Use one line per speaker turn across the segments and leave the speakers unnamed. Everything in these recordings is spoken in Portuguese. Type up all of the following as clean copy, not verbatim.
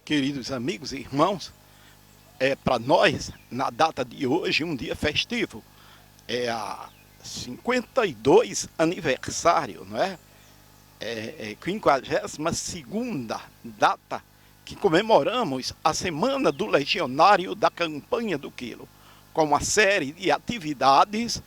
Queridos amigos e irmãos, para nós, na data de hoje, um dia festivo, é a 52 aniversário, não é? 52ª data que comemoramos a Semana do Legionário da Campanha do Quilo, com uma série de atividades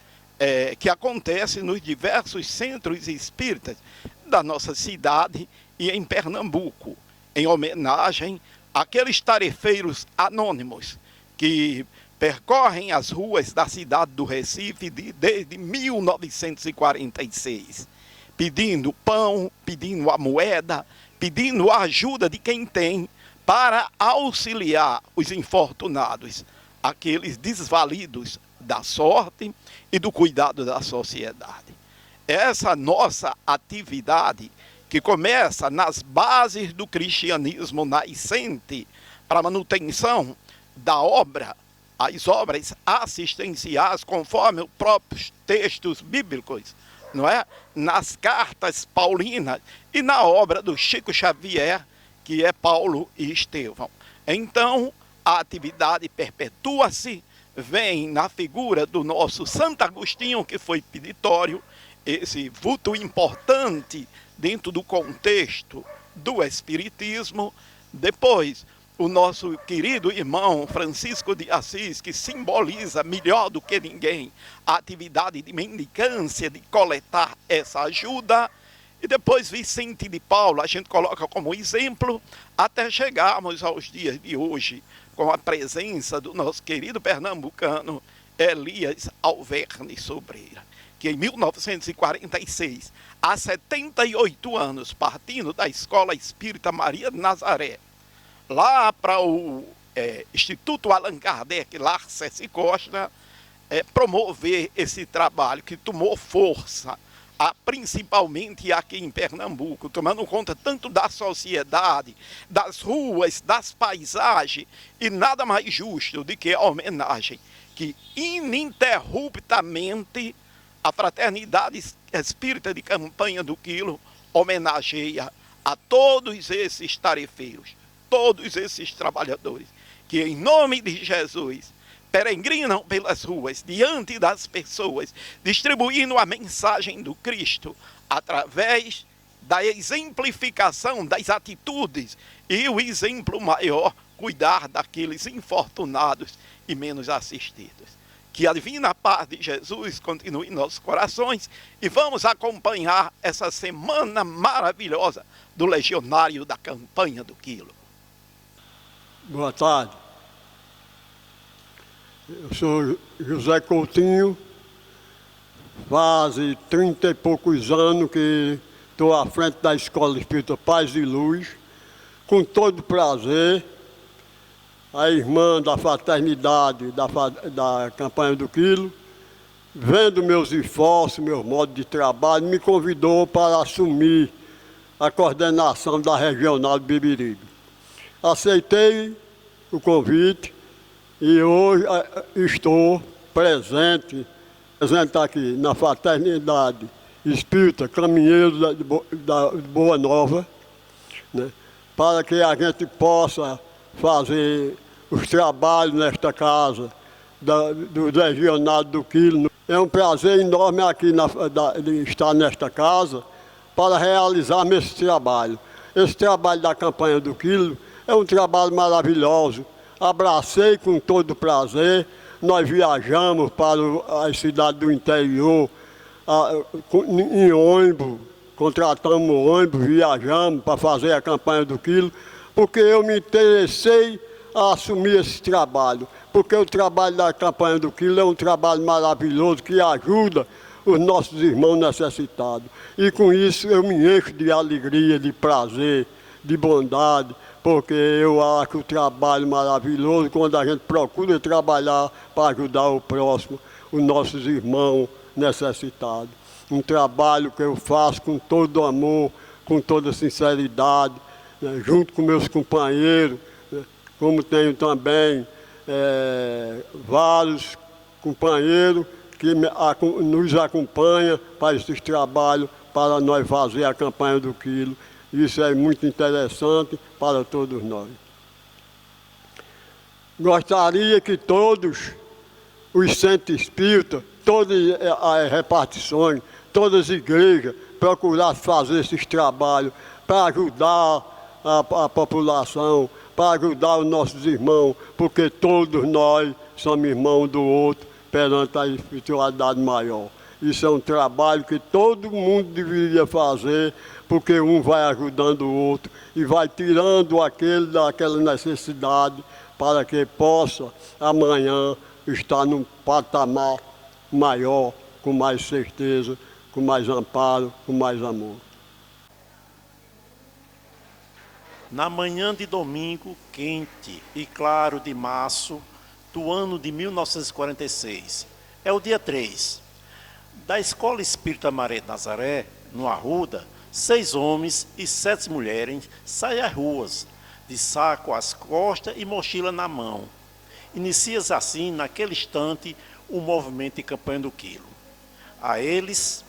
que acontecem nos diversos centros espíritas da nossa cidade e em Pernambuco, em homenagem àqueles tarefeiros anônimos que percorrem as ruas da cidade do Recife desde 1946, pedindo pão, pedindo a moeda, pedindo a ajuda de quem tem para auxiliar os infortunados, aqueles desvalidos da sorte e do cuidado da sociedade. Essa nossa atividade, que começa nas bases do cristianismo nascente para a manutenção da obra, as obras assistenciais, conforme os próprios textos bíblicos, não é? Nas cartas paulinas e na obra do Chico Xavier, que é Paulo e Estevão. Então, a atividade perpetua-se, vem na figura do nosso Santo Agostinho, que foi peditório, esse vulto importante dentro do contexto do Espiritismo. Depois, o nosso querido irmão Francisco de Assis, que simboliza melhor do que ninguém a atividade de mendicância, de coletar essa ajuda. E depois Vicente de Paulo, a gente coloca como exemplo, até chegarmos aos dias de hoje, com a presença do nosso querido pernambucano Elias Alverne Sobreira, que em 1946, há 78 anos, partindo da Escola Espírita Maria de Nazaré, lá para o Instituto Allan Kardec, Larces Costa, promover esse trabalho que tomou força, principalmente aqui em Pernambuco, tomando conta tanto da sociedade, das ruas, das paisagens, e nada mais justo do que a homenagem que ininterruptamente a Fraternidade Espírita de Campanha do Quilo homenageia a todos esses tarefeiros, todos esses trabalhadores, que em nome de Jesus peregrinam pelas ruas, diante das pessoas, distribuindo a mensagem do Cristo, através da exemplificação das atitudes, e o exemplo maior, cuidar daqueles infortunados e menos assistidos. Que a divina paz de Jesus continue em nossos corações e vamos acompanhar essa semana maravilhosa do Legionário da Campanha do Quilo.
Boa tarde. Eu sou José Coutinho, faz 30 e poucos anos que estou à frente da Escola Espírita Paz e Luz, com todo prazer. A irmã da fraternidade da Campanha do Quilo, vendo meus esforços, meu modo de trabalho, me convidou para assumir a coordenação da Regional de Beberibe. Aceitei o convite e hoje estou presente aqui na Fraternidade Espírita Caminheiros da Boa Nova, né, para que a gente possa fazer os trabalhos nesta casa do Legionário do Quilo. É um prazer enorme aqui de estar nesta casa para realizar esse trabalho. Esse trabalho da Campanha do Quilo é um trabalho maravilhoso. Abracei com todo prazer. Nós viajamos para a cidade do interior em ônibus, contratamos um ônibus, viajamos para fazer a Campanha do Quilo, porque eu me interessei a assumir esse trabalho, porque o trabalho da Campanha do Quilo é um trabalho maravilhoso que ajuda os nossos irmãos necessitados. E com isso eu me encho de alegria, de prazer, de bondade, porque eu acho o trabalho maravilhoso quando a gente procura trabalhar para ajudar o próximo, os nossos irmãos necessitados. Um trabalho que eu faço com todo amor, com toda sinceridade, né, junto com meus companheiros, né, como tenho também vários companheiros que nos acompanham para esses trabalhos, para nós fazer a campanha do quilo. Isso é muito interessante para todos nós. Gostaria que todos os centros espíritas, todas as repartições, todas as igrejas procurassem fazer esses trabalhos para ajudar a população, para ajudar os nossos irmãos, porque todos nós somos irmãos do outro perante a espiritualidade maior. Isso é um trabalho que todo mundo deveria fazer, porque um vai ajudando o outro e vai tirando aquele daquela necessidade para que possa amanhã estar num patamar maior, com mais certeza, com mais amparo, com mais amor.
Na manhã de domingo quente e claro de março do ano de 1946, é o dia 3, da Escola Espírita Maria de Nazaré, no Arruda, 6 homens e 7 mulheres saem às ruas, de saco às costas e mochila na mão. Inicia-se assim, naquele instante, o movimento de campanha do quilo. A eles,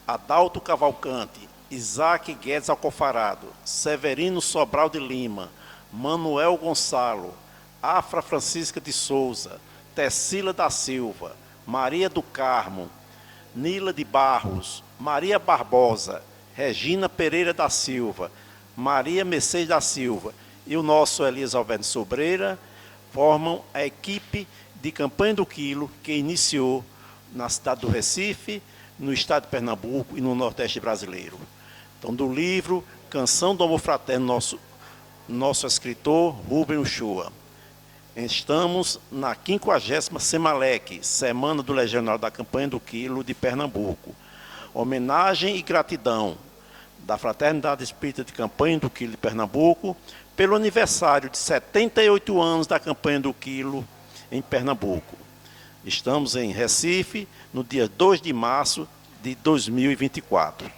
Adalto Cavalcante, Isaac Guedes Alcofarado, Severino Sobral de Lima, Manuel Gonçalo, Afra Francisca de Souza, Tecila da Silva, Maria do Carmo, Nila de Barros, Maria Barbosa, Regina Pereira da Silva, Maria Mercedes da Silva e o nosso Elias Alberto Sobreira formam a equipe de campanha do quilo que iniciou na cidade do Recife, no estado de Pernambuco e no Nordeste brasileiro. Então, do livro Canção do Amor Fraterno, nosso escritor Rubem Uchoa. Estamos na 50ª Semalec, Semana do Legionário da Campanha do Quilo de Pernambuco. Homenagem e gratidão da Fraternidade Espírita de Campanha do Quilo de Pernambuco pelo aniversário de 78 anos da Campanha do Quilo em Pernambuco. Estamos em Recife, no dia 2 de março de 2024.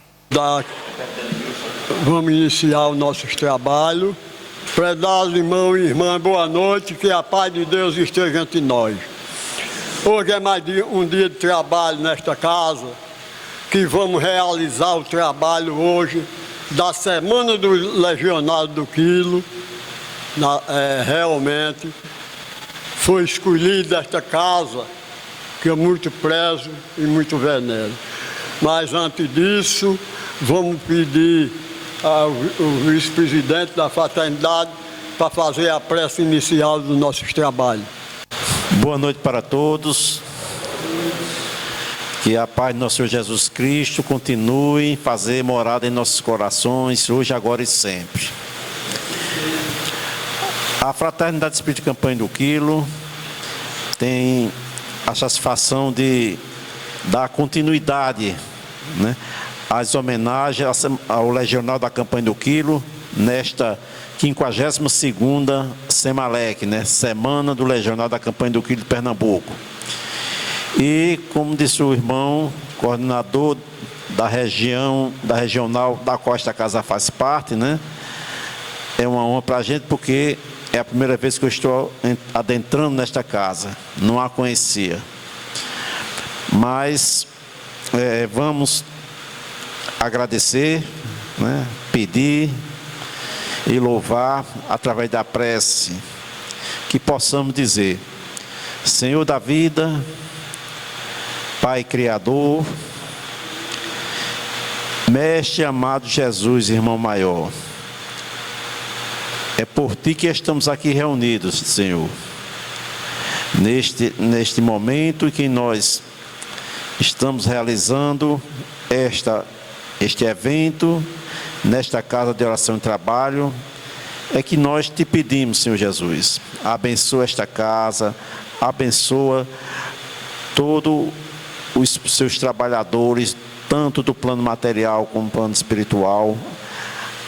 Vamos iniciar o nosso trabalho. Prezados irmãos e irmãs, boa noite, que a paz de Deus esteja entre nós. Hoje é mais um dia de trabalho nesta casa, que vamos realizar o trabalho hoje da Semana do Legionário do Quilo. Realmente foi escolhida esta casa, que eu muito prezo e muito venero. Mas antes disso, vamos pedir ao vice-presidente da fraternidade para fazer a prece inicial dos nossos trabalhos.
Boa noite para todos. Que a paz do nosso Senhor Jesus Cristo continue a fazer morada em nossos corações, hoje, agora e sempre. A Fraternidade Espírita de Campanha do Quilo tem a satisfação de dar continuidade, né, às homenagens ao Legionário da Campanha do Quilo, nesta 52ª Semalec, né, Semana do Legionário da Campanha do Quilo de Pernambuco. E, como disse o irmão, coordenador da regional da Costa Casa faz parte, né? É uma honra para a gente, porque é a primeira vez que eu estou adentrando nesta casa, não a conhecia. Mas vamos agradecer, né? Pedir e louvar através da prece, que possamos dizer: Senhor da vida, Pai Criador, Mestre amado Jesus, irmão maior, é por Ti que estamos aqui reunidos, Senhor, neste momento em que nós estamos realizando este evento, nesta casa de oração e trabalho, é que nós Te pedimos, Senhor Jesus, abençoa esta casa, abençoa todos os seus trabalhadores, tanto do plano material como do plano espiritual.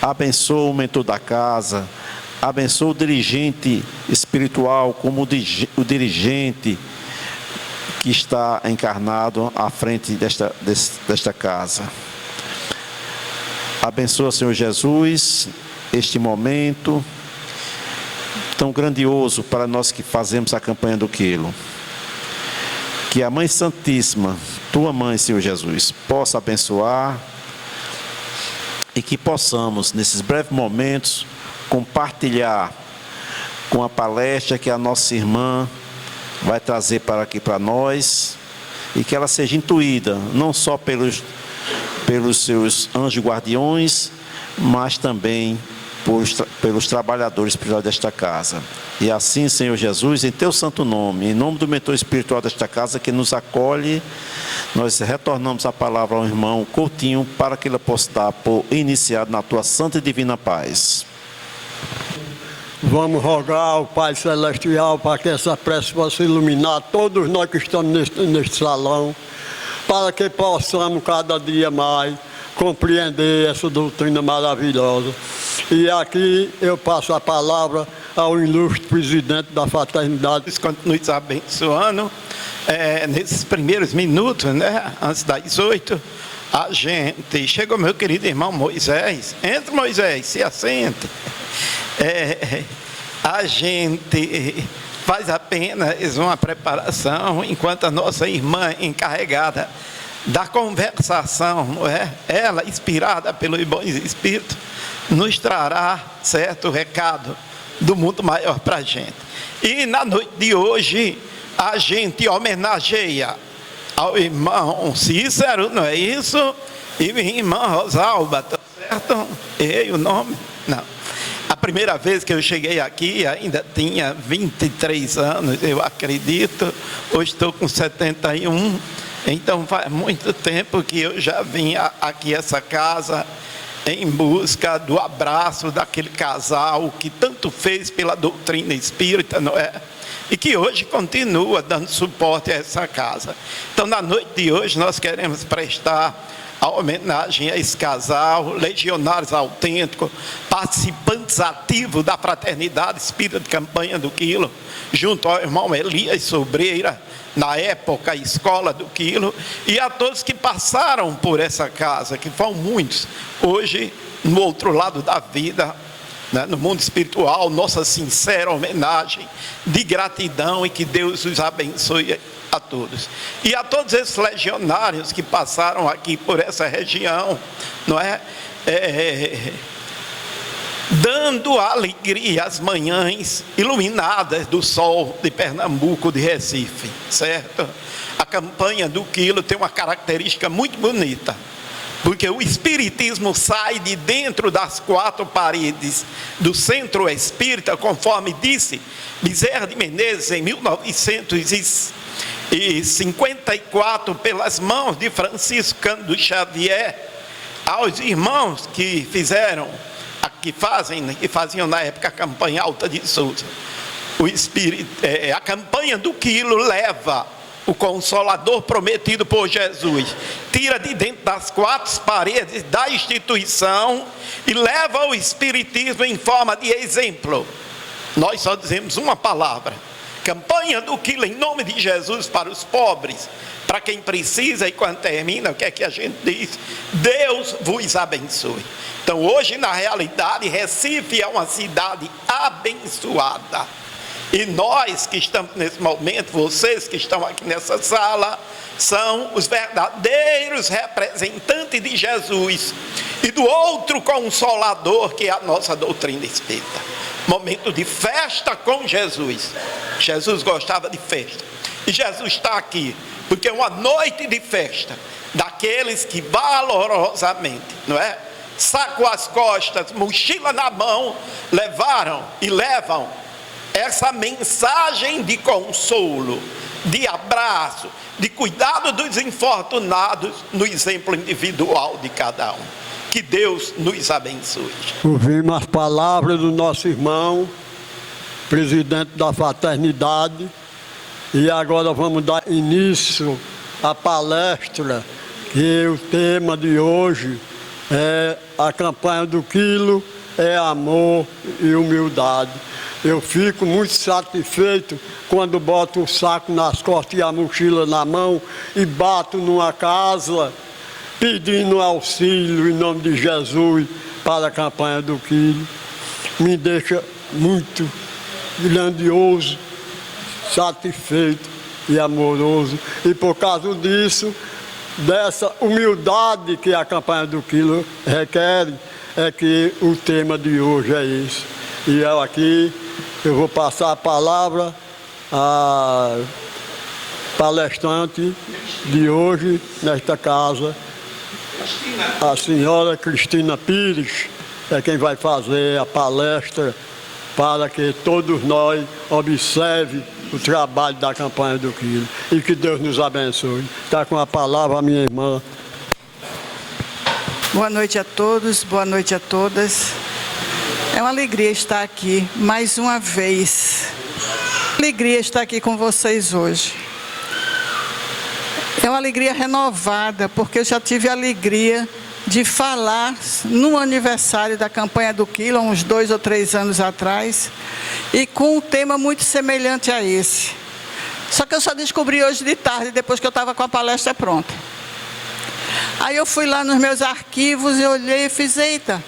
Abençoa o mentor da casa, Abençoa o dirigente espiritual, como o dirigente que está encarnado à frente desta casa. Abençoa, Senhor Jesus, este momento tão grandioso para nós que fazemos a campanha do Quilo. Que a Mãe Santíssima, tua Mãe, Senhor Jesus, possa abençoar e que possamos, nesses breves momentos, compartilhar com a palestra que a nossa irmã vai trazer para aqui para nós, e que ela seja intuída não só pelos seus anjos guardiões, mas também pelos trabalhadores espirituais desta casa. E assim, Senhor Jesus, em teu santo nome, em nome do mentor espiritual desta casa que nos acolhe, nós retornamos a palavra ao irmão Coutinho para que ele possa dar por iniciado na tua santa e divina paz.
Vamos rogar ao Pai Celestial para que essa prece possa iluminar todos nós que estamos neste salão, para que possamos cada dia mais compreender essa doutrina maravilhosa. E aqui eu passo a palavra ao ilustre presidente da Fraternidade.
Continue abençoando nesses primeiros minutos, né, antes das 8, a gente... Chegou meu querido irmão Moisés. Entra, Moisés, se assente. A gente faz apenas uma preparação enquanto a nossa irmã encarregada da conversação, não é? Ela, inspirada pelos bons espíritos, nos trará certo recado do mundo maior para a gente. E na noite de hoje a gente homenageia ao irmão Cícero, não é isso? E minha irmã Rosalba, tá certo? Errei o nome? Não. A primeira vez que eu cheguei aqui, ainda tinha 23 anos, eu acredito. Hoje estou com 71. Então faz muito tempo que eu já vim aqui a essa casa em busca do abraço daquele casal que tanto fez pela doutrina espírita, não é? E que hoje continua dando suporte a essa casa. Então, na noite de hoje, nós queremos prestar a homenagem a esse casal, legionários autênticos, participantes ativos da Fraternidade Espírita de Campanha do Quilo, junto ao irmão Elias Sobreira, na época a escola do Quilo, e a todos que passaram por essa casa, que foram muitos, hoje no outro lado da vida, né, no mundo espiritual. Nossa sincera homenagem de gratidão, e que Deus os abençoe a todos. E a todos esses legionários que passaram aqui por essa região, não é? Dando alegria às manhãs iluminadas do sol de Pernambuco, de Recife, certo? A campanha do Quilo tem uma característica muito bonita, porque o espiritismo sai de dentro das quatro paredes do centro espírita, conforme disse Bezerra de Menezes em 1954, pelas mãos de Francisco Cândido Xavier, aos irmãos que faziam na época a campanha Alta de Souza. A campanha do Quilo leva o Consolador prometido por Jesus, tira de dentro das quatro paredes da instituição e leva o espiritismo em forma de exemplo. Nós só dizemos uma palavra: campanha do Quilo em nome de Jesus para os pobres, para quem precisa. E quando termina, o que é que a gente diz? Deus vos abençoe. Então hoje, na realidade, Recife é uma cidade abençoada. E nós que estamos nesse momento, vocês que estão aqui nessa sala, são os verdadeiros representantes de Jesus e do outro Consolador, que é a nossa doutrina espírita. Momento de festa com Jesus. Jesus gostava de festa. E Jesus está aqui porque é uma noite de festa daqueles que valorosamente, não é? Saco às costas, mochila na mão, levaram e levam essa mensagem de consolo, de abraço, de cuidado dos infortunados, no exemplo individual de cada um. Que Deus nos abençoe.
Ouvimos as palavras do nosso irmão, presidente da Fraternidade, e agora vamos dar início à palestra, que o tema de hoje é a campanha do Quilo é amor e humildade. Eu fico muito satisfeito quando boto o saco nas costas e a mochila na mão e bato numa casa pedindo auxílio em nome de Jesus para a campanha do quilo. Me deixa muito grandioso, satisfeito e amoroso. E por causa disso, dessa humildade que a campanha do quilo requer, é que o tema de hoje é esse. E eu vou passar a palavra à palestrante de hoje nesta casa, a senhora Cristina Pires, é quem vai fazer a palestra para que todos nós observem o trabalho da campanha do quilo. E que Deus nos abençoe. Está com a palavra a minha irmã.
Boa noite a todos, boa noite a todas. É uma alegria estar aqui mais uma vez. Alegria estar aqui com vocês hoje. É uma alegria renovada, porque eu já tive a alegria de falar no aniversário da campanha do quilo, uns 2 ou 3 anos atrás, e com um tema muito semelhante a esse. Só que eu só descobri hoje de tarde, depois que eu estava com a palestra pronta. Aí eu fui lá nos meus arquivos e olhei e fiz, eita,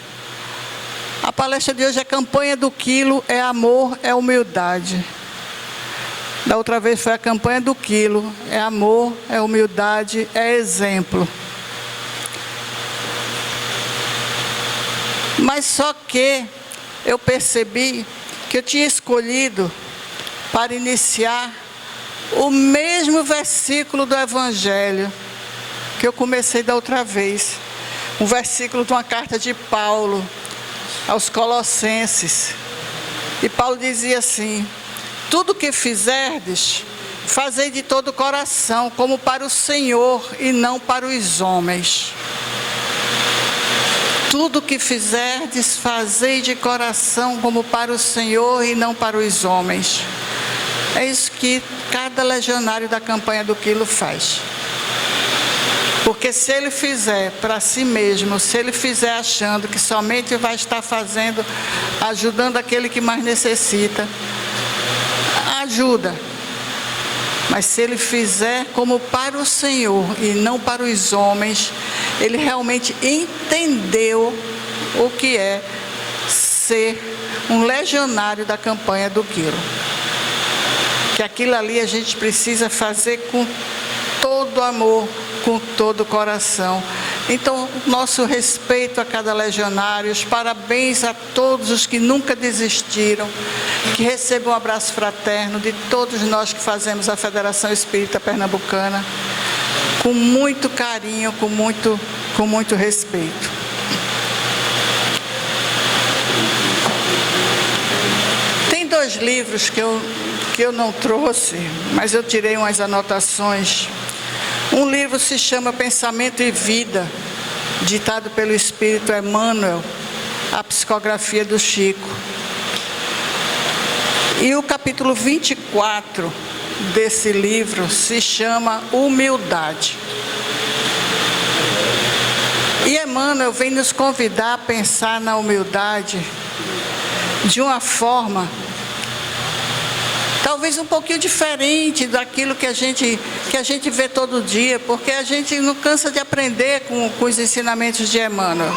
a palestra de hoje é campanha do quilo, é amor, é humildade. Da outra vez foi a campanha do quilo, é amor, é humildade, é exemplo. Mas só que eu percebi que eu tinha escolhido para iniciar o mesmo versículo do Evangelho que eu comecei da outra vez. Um versículo de uma carta de Paulo aos Colossenses. E Paulo dizia assim: tudo que fizerdes, fazei de todo o coração, como para o Senhor e não para os homens. Tudo que fizerdes, fazei de coração como para o Senhor e não para os homens. É isso que cada legionário da campanha do quilo faz. Porque se ele fizer para si mesmo, se ele fizer achando que somente vai estar fazendo, ajudando aquele que mais necessita, ajuda. Mas se ele fizer como para o Senhor e não para os homens, ele realmente entendeu o que é ser um legionário da campanha do quilo. Que aquilo ali a gente precisa fazer com todo amor, com todo o coração. Então, nosso respeito a cada legionário, os parabéns a todos os que nunca desistiram, que recebam um abraço fraterno de todos nós que fazemos a Federação Espírita Pernambucana, com muito carinho, com muito respeito. Tem 2 livros que eu não trouxe, mas eu tirei umas anotações. Um livro se chama Pensamento e Vida, ditado pelo Espírito Emmanuel, a psicografia do Chico. E o capítulo 24 desse livro se chama Humildade. E Emmanuel vem nos convidar a pensar na humildade de uma forma talvez um pouquinho diferente daquilo que a gente vê todo dia, porque a gente não cansa de aprender com os ensinamentos de Emmanuel.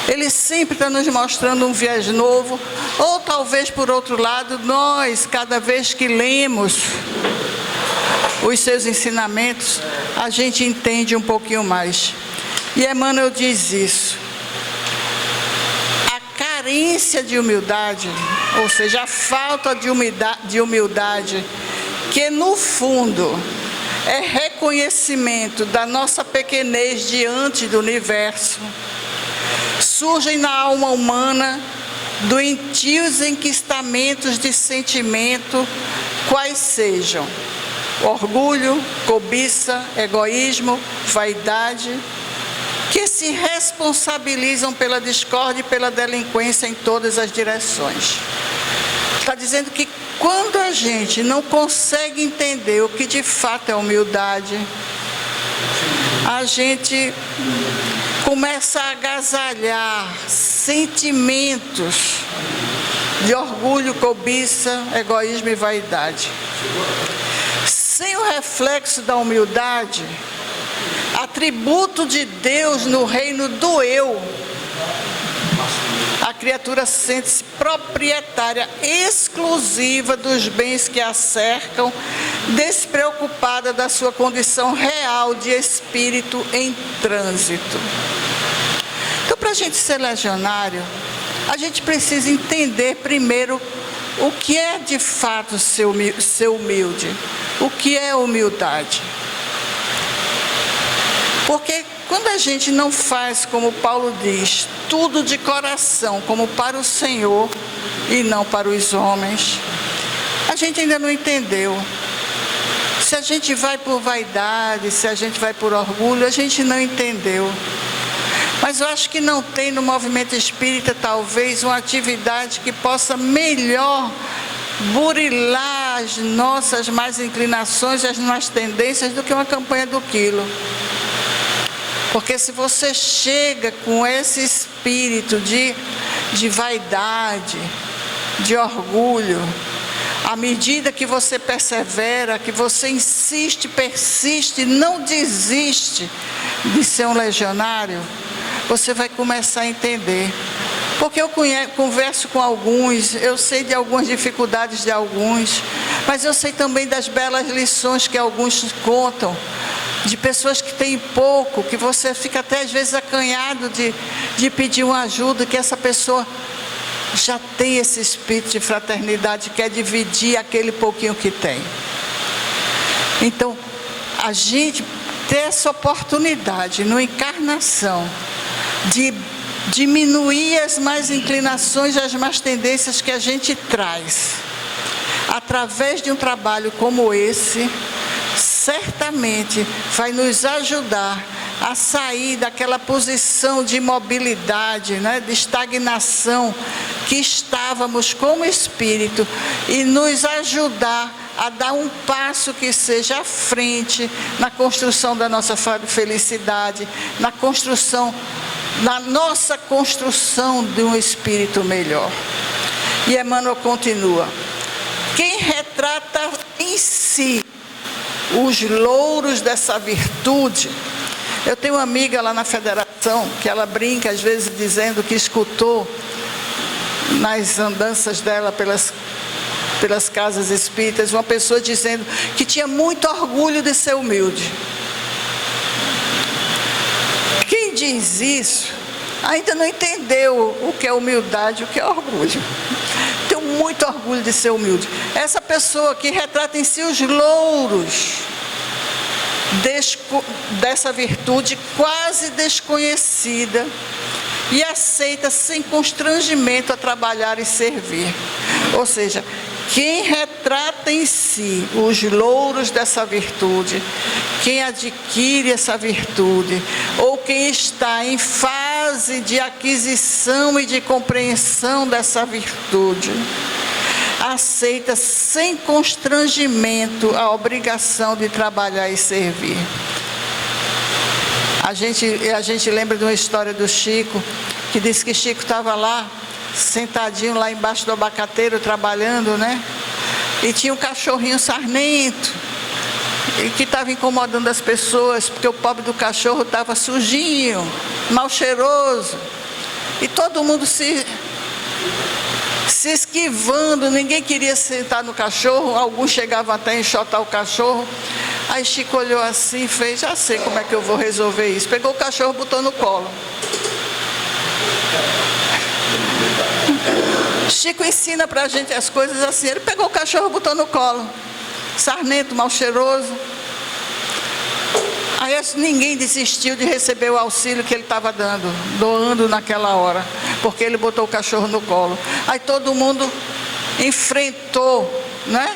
Ele sempre está nos mostrando um viés novo, ou talvez, por outro lado, nós, cada vez que lemos os seus ensinamentos, a gente entende um pouquinho mais. E Emmanuel diz isso. A carência de humildade, ou seja, a falta de humildade, que no fundo é reconhecimento da nossa pequenez diante do universo, surgem na alma humana doentios enquistamentos de sentimento, quais sejam orgulho, cobiça, egoísmo, vaidade, que se responsabilizam pela discórdia e pela delinquência em todas as direções. Está dizendo que quando a gente não consegue entender o que de fato é humildade, a gente começa a agasalhar sentimentos de orgulho, cobiça, egoísmo e vaidade. Sem o reflexo da humildade, atributo de Deus no reino do eu, a criatura sente-se proprietária exclusiva dos bens que a cercam, despreocupada da sua condição real de espírito em trânsito. Então, para a gente ser legionário, a gente precisa entender primeiro o que é de fato ser humilde, o que é humildade. Porque quando a gente não faz, como Paulo diz, tudo de coração, como para o Senhor e não para os homens, a gente ainda não entendeu. Se a gente vai por vaidade, se a gente vai por orgulho, a gente não entendeu. Mas eu acho que não tem no movimento espírita, talvez, uma atividade que possa melhor burilar as nossas más inclinações, as más tendências, do que uma campanha do quilo. Porque se você chega com esse espírito de vaidade, de orgulho, à medida que você persevera, que você insiste, persiste, não desiste de ser um legionário, você vai começar a entender. Porque eu converso com alguns, eu sei de algumas dificuldades de alguns, mas eu sei também das belas lições que alguns contam, de pessoas que têm pouco, que você fica até às vezes acanhado de pedir uma ajuda, que essa pessoa já tem esse espírito de fraternidade, quer dividir aquele pouquinho que tem. Então, a gente ter essa oportunidade, no encarnação, de diminuir as más inclinações, as más tendências que a gente traz, através de um trabalho como esse, certamente vai nos ajudar a sair daquela posição de imobilidade, né, de estagnação que estávamos como espírito, e nos ajudar a dar um passo que seja à frente na construção da nossa felicidade, na nossa construção de um espírito melhor. E Emmanuel continua: quem retrata em si os louros dessa virtude. Eu tenho uma amiga lá na federação, que ela brinca às vezes dizendo que escutou nas andanças dela pelas casas espíritas, uma pessoa dizendo que tinha muito orgulho de ser humilde. Quem diz isso ainda não entendeu o que é humildade, o que é orgulho. Tenho muito orgulho de ser humilde. Essa pessoa que retrata em si os louros dessa virtude quase desconhecida e aceita sem constrangimento a trabalhar e servir. Ou seja, quem retrata em si os louros dessa virtude, quem adquire essa virtude, ou quem está em fase de aquisição e de compreensão dessa virtude, aceita sem constrangimento a obrigação de trabalhar e servir. A gente lembra de uma história do Chico, que disse que Chico estava lá, sentadinho lá embaixo do abacateiro, trabalhando, né? E tinha um cachorrinho sarnento, e que estava incomodando as pessoas, porque o pobre do cachorro estava sujinho, mal cheiroso, e todo mundo se esquivando, ninguém queria sentar no cachorro, alguns chegavam até a enxotar o cachorro. Aí Chico olhou assim e fez: já sei como é que eu vou resolver isso. Pegou o cachorro e botou no colo. Chico ensina para a gente as coisas assim. Ele pegou o cachorro e botou no colo, sarnento, mal cheiroso. Aí ninguém desistiu de receber o auxílio que ele estava doando naquela hora, porque ele botou o cachorro no colo. Aí todo mundo enfrentou, né,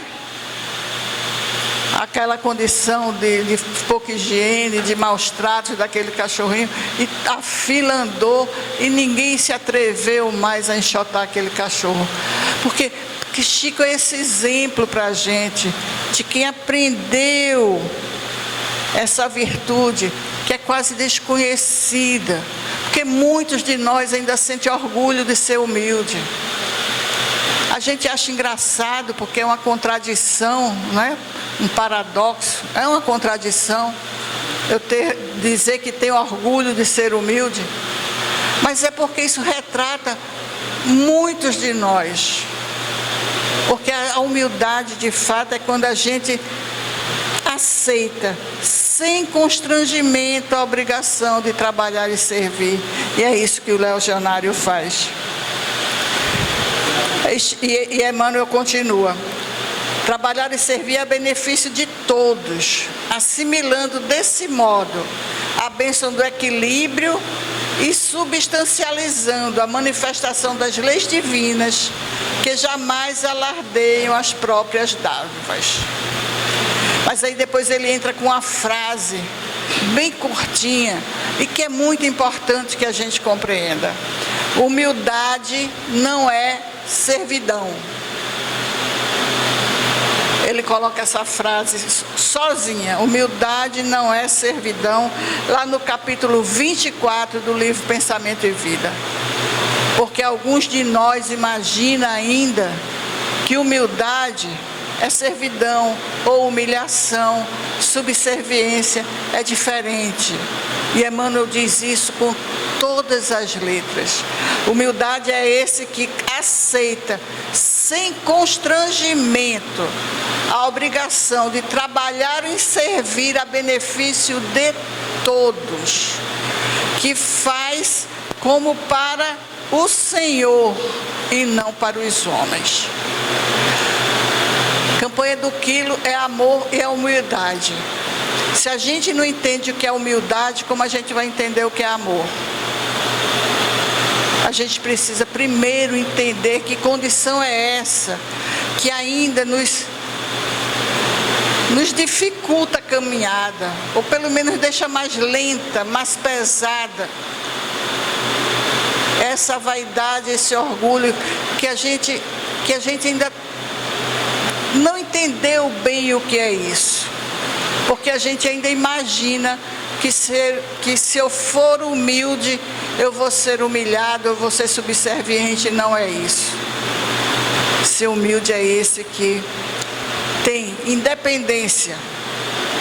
aquela condição de pouca higiene, de maus tratos daquele cachorrinho, e a fila andou e ninguém se atreveu mais a enxotar aquele cachorro. Porque Chico é esse exemplo para a gente, de quem aprendeu essa virtude, que é quase desconhecida. Porque Porque muitos de nós ainda sentem orgulho de ser humilde. A gente acha engraçado porque é uma contradição, não é? Um paradoxo, é uma contradição eu dizer que tenho orgulho de ser humilde, mas é porque isso retrata muitos de nós. Porque a humildade de fato é quando a gente aceita sem constrangimento a obrigação de trabalhar e servir, e é isso que o legionário faz. E Emmanuel continua: trabalhar e servir é benefício de todos, assimilando desse modo a bênção do equilíbrio e substancializando a manifestação das leis divinas, que jamais alardeiam as próprias dádivas. Mas aí depois ele entra com uma frase bem curtinha e que é muito importante que a gente compreenda: humildade não é servidão. Ele coloca essa frase sozinha: humildade não é servidão, lá no capítulo 24 do livro Pensamento e Vida. Porque alguns de nós imaginam ainda que humildade é servidão ou humilhação, subserviência, é diferente. E Emmanuel diz isso com todas as letras. Humildade é esse que aceita, sem constrangimento, a obrigação de trabalhar e servir a benefício de todos, que faz como para o Senhor e não para os homens. A campanha do quilo é amor e é humildade. Se a gente não entende o que é humildade, como a gente vai entender o que é amor? A gente precisa primeiro entender que condição é essa, que ainda nos dificulta a caminhada, ou pelo menos deixa mais lenta, mais pesada. Essa vaidade, esse orgulho, que a gente ainda não entendeu bem o que é isso. Porque a gente ainda imagina que se eu for humilde, eu vou ser humilhado, eu vou ser subserviente. Não é isso. Ser humilde é esse que tem independência.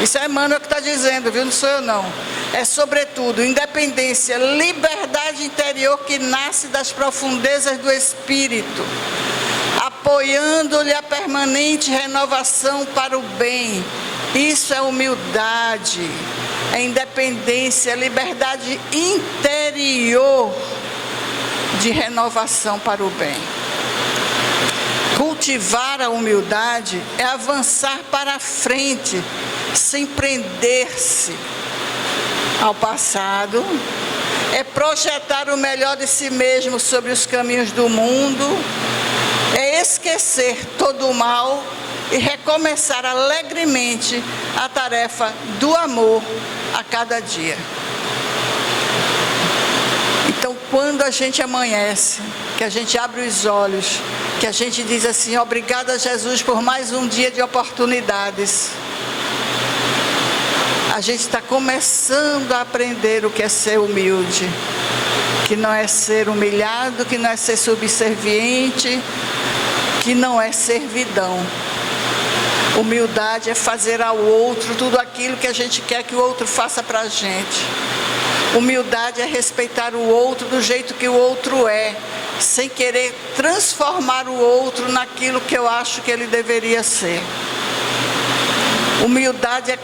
Isso é Emmanuel que está dizendo, viu? Não sou eu não. É sobretudo independência, liberdade interior que nasce das profundezas do espírito, apoiando-lhe a permanente renovação para o bem. Isso é humildade, é independência, liberdade interior de renovação para o bem. Cultivar a humildade é avançar para a frente, sem prender-se ao passado, é projetar o melhor de si mesmo sobre os caminhos do mundo, é esquecer todo o mal e recomeçar alegremente a tarefa do amor a cada dia. Então, quando a gente amanhece, que a gente abre os olhos, que a gente diz assim: obrigada, Jesus, por mais um dia de oportunidades. A gente está começando a aprender o que é ser humilde, que não é ser humilhado, que não é ser subserviente, que não é servidão. Humildade é fazer ao outro tudo aquilo que a gente quer que o outro faça para a gente. Humildade é respeitar o outro do jeito que o outro é, sem querer transformar o outro naquilo que eu acho que ele deveria ser. Humildade é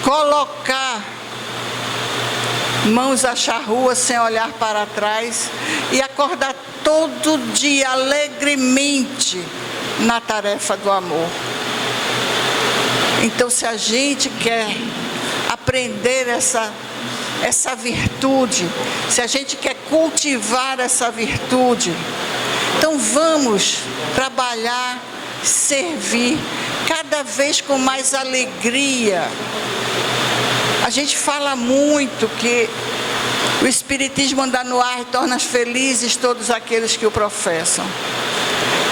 colocar mãos à charrua sem olhar para trás e acordar todo dia alegremente na tarefa do amor. Então, se a gente quer aprender essa virtude, se a gente quer cultivar essa virtude, então vamos trabalhar, servir cada vez com mais alegria. A gente fala muito que o Espiritismo anda no ar e torna felizes todos aqueles que o professam.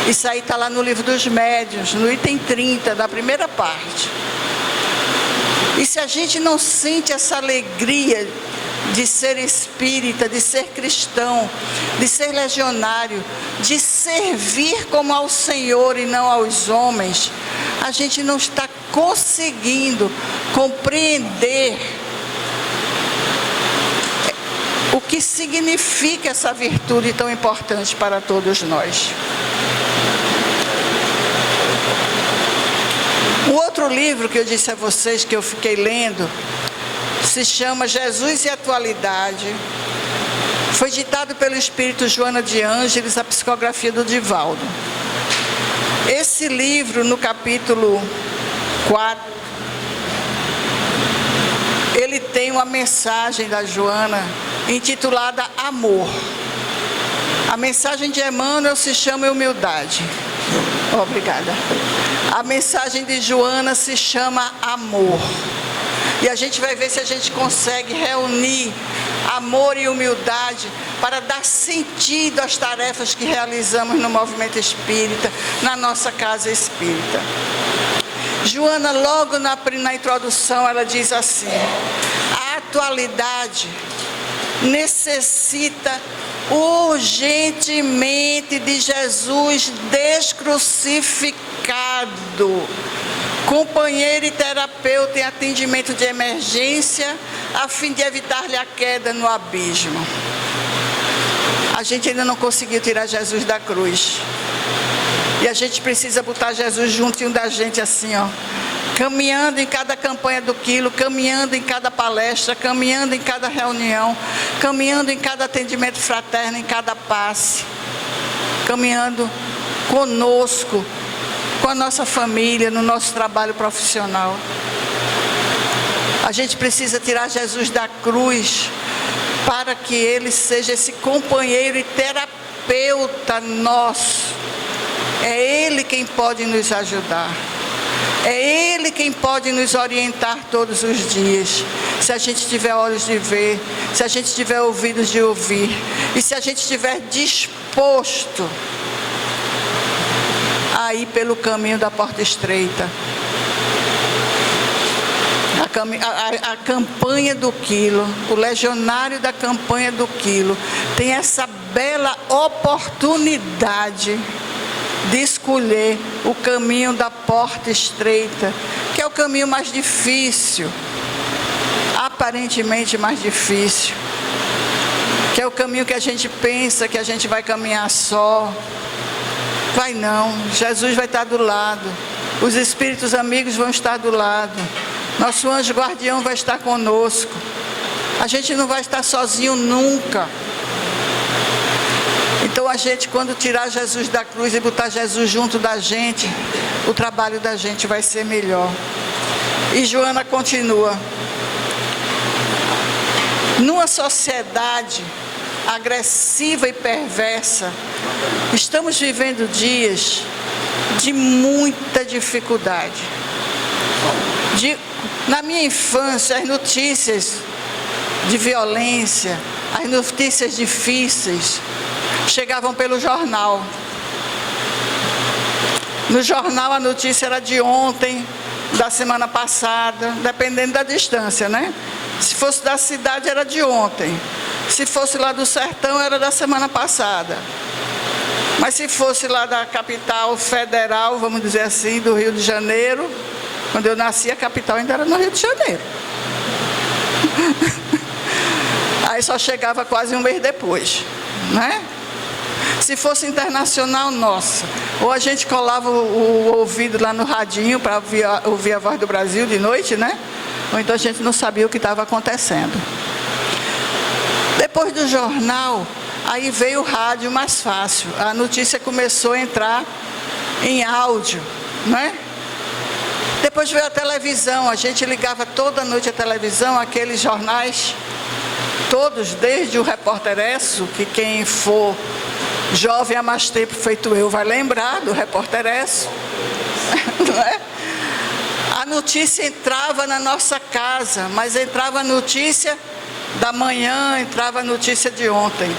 Isso aí está lá no Livro dos Médiuns, no item 30, da primeira parte. E se a gente não sente essa alegria de ser espírita, de ser cristão, de ser legionário, de servir como ao Senhor e não aos homens, a gente não está conseguindo compreender o que significa essa virtude tão importante para todos nós. Um outro livro que eu disse a vocês que eu fiquei lendo se chama Jesus e Atualidade. Foi ditado pelo Espírito Joana de Ângeles, a psicografia do Divaldo. Esse livro, no capítulo 4, ele tem uma mensagem da Joana intitulada Amor. A mensagem de Emmanuel se chama Humildade. Obrigada. A mensagem de Joana se chama Amor. E a gente vai ver se a gente consegue reunir amor e humildade para dar sentido às tarefas que realizamos no movimento espírita, na nossa casa espírita. Joana, logo na introdução, ela diz assim: a atualidade necessita urgentemente de Jesus descrucificado, companheiro e terapeuta em atendimento de emergência, a fim de evitar-lhe a queda no abismo. A gente ainda não conseguiu tirar Jesus da cruz. E a gente precisa botar Jesus juntinho da gente assim, ó. Caminhando em cada campanha do quilo, caminhando em cada palestra, caminhando em cada reunião, caminhando em cada atendimento fraterno, em cada passe, caminhando conosco, com a nossa família, no nosso trabalho profissional. A gente precisa tirar Jesus da cruz para que Ele seja esse companheiro e terapeuta nosso. É Ele quem pode nos ajudar. É Ele quem pode nos orientar todos os dias. Se a gente tiver olhos de ver, se a gente tiver ouvidos de ouvir, e se a gente estiver disposto a ir pelo caminho da porta estreita. A campanha do quilo, o legionário da campanha do quilo, tem essa bela oportunidade de escolher o caminho da porta estreita, que é o caminho mais difícil, aparentemente mais difícil, que é o caminho que a gente pensa que a gente vai caminhar só. Vai não, Jesus vai estar do lado, os espíritos amigos vão estar do lado, nosso anjo guardião vai estar conosco, a gente não vai estar sozinho nunca. Então a gente, quando tirar Jesus da cruz e botar Jesus junto da gente, o trabalho da gente vai ser melhor. E Joana continua: numa sociedade agressiva e perversa, estamos vivendo dias de muita dificuldade. Na minha infância, as notícias de violência, as notícias difíceis, chegavam pelo jornal. No jornal a notícia era de ontem, da semana passada, dependendo da distância, né? Se fosse da cidade era de ontem, se fosse lá do sertão era da semana passada. Mas se fosse lá da capital federal, vamos dizer assim, do Rio de Janeiro, quando eu nasci a capital ainda era no Rio de Janeiro. Aí só chegava quase um mês depois, né? Se fosse internacional, nossa, ou a gente colava o ouvido lá no radinho para ouvir a Voz do Brasil de noite, né? Ou então a gente não sabia o que estava acontecendo. Depois do jornal, aí veio o rádio mais fácil. A notícia começou a entrar em áudio, né? Depois veio a televisão, a gente ligava toda noite a televisão, aqueles jornais, todos, desde o Repórter Esso, que quem for jovem há mais tempo feito eu vai lembrar do Repórter Esso, não é? A notícia entrava na nossa casa, mas entrava a notícia da manhã, entrava a notícia de ontem.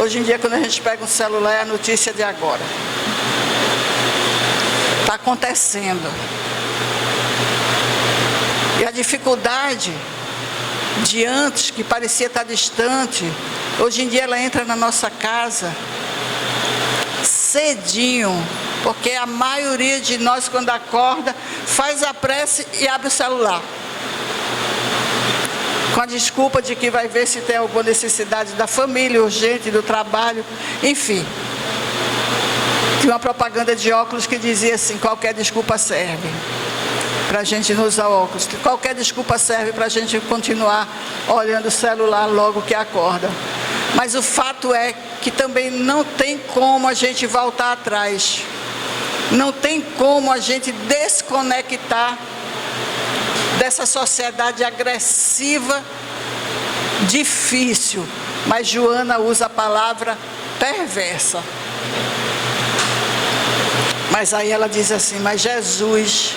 Hoje em dia, quando a gente pega um celular, é a notícia de agora. Está acontecendo. E a dificuldade de antes, que parecia estar distante, hoje em dia ela entra na nossa casa cedinho, porque a maioria de nós, quando acorda, faz a prece e abre o celular, com a desculpa de que vai ver se tem alguma necessidade da família, urgente, do trabalho, enfim. Tinha uma propaganda de óculos que dizia assim: qualquer desculpa serve para a gente não usar óculos, qualquer desculpa serve para a gente continuar olhando o celular logo que acorda. Mas o fato é que também não tem como a gente voltar atrás, não tem como a gente desconectar dessa sociedade agressiva, difícil, mas Joana usa a palavra perversa. Mas aí ela diz assim: mas Jesus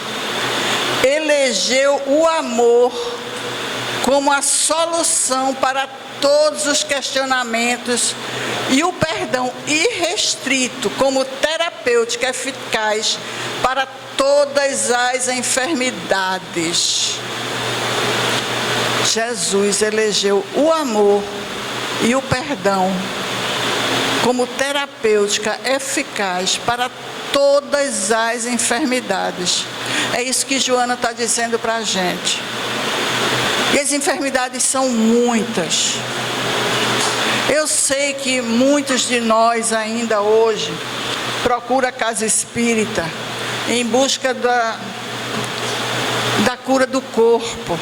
elegeu o amor como a solução para todos os questionamentos e o perdão irrestrito como terapêutica eficaz para todas as enfermidades. Jesus elegeu o amor e o perdão como terapêutica eficaz para todas as enfermidades. É isso que Joana está dizendo para a gente. E as enfermidades são muitas. Eu sei que muitos de nós ainda hoje procuram a casa espírita em busca da cura do corpo.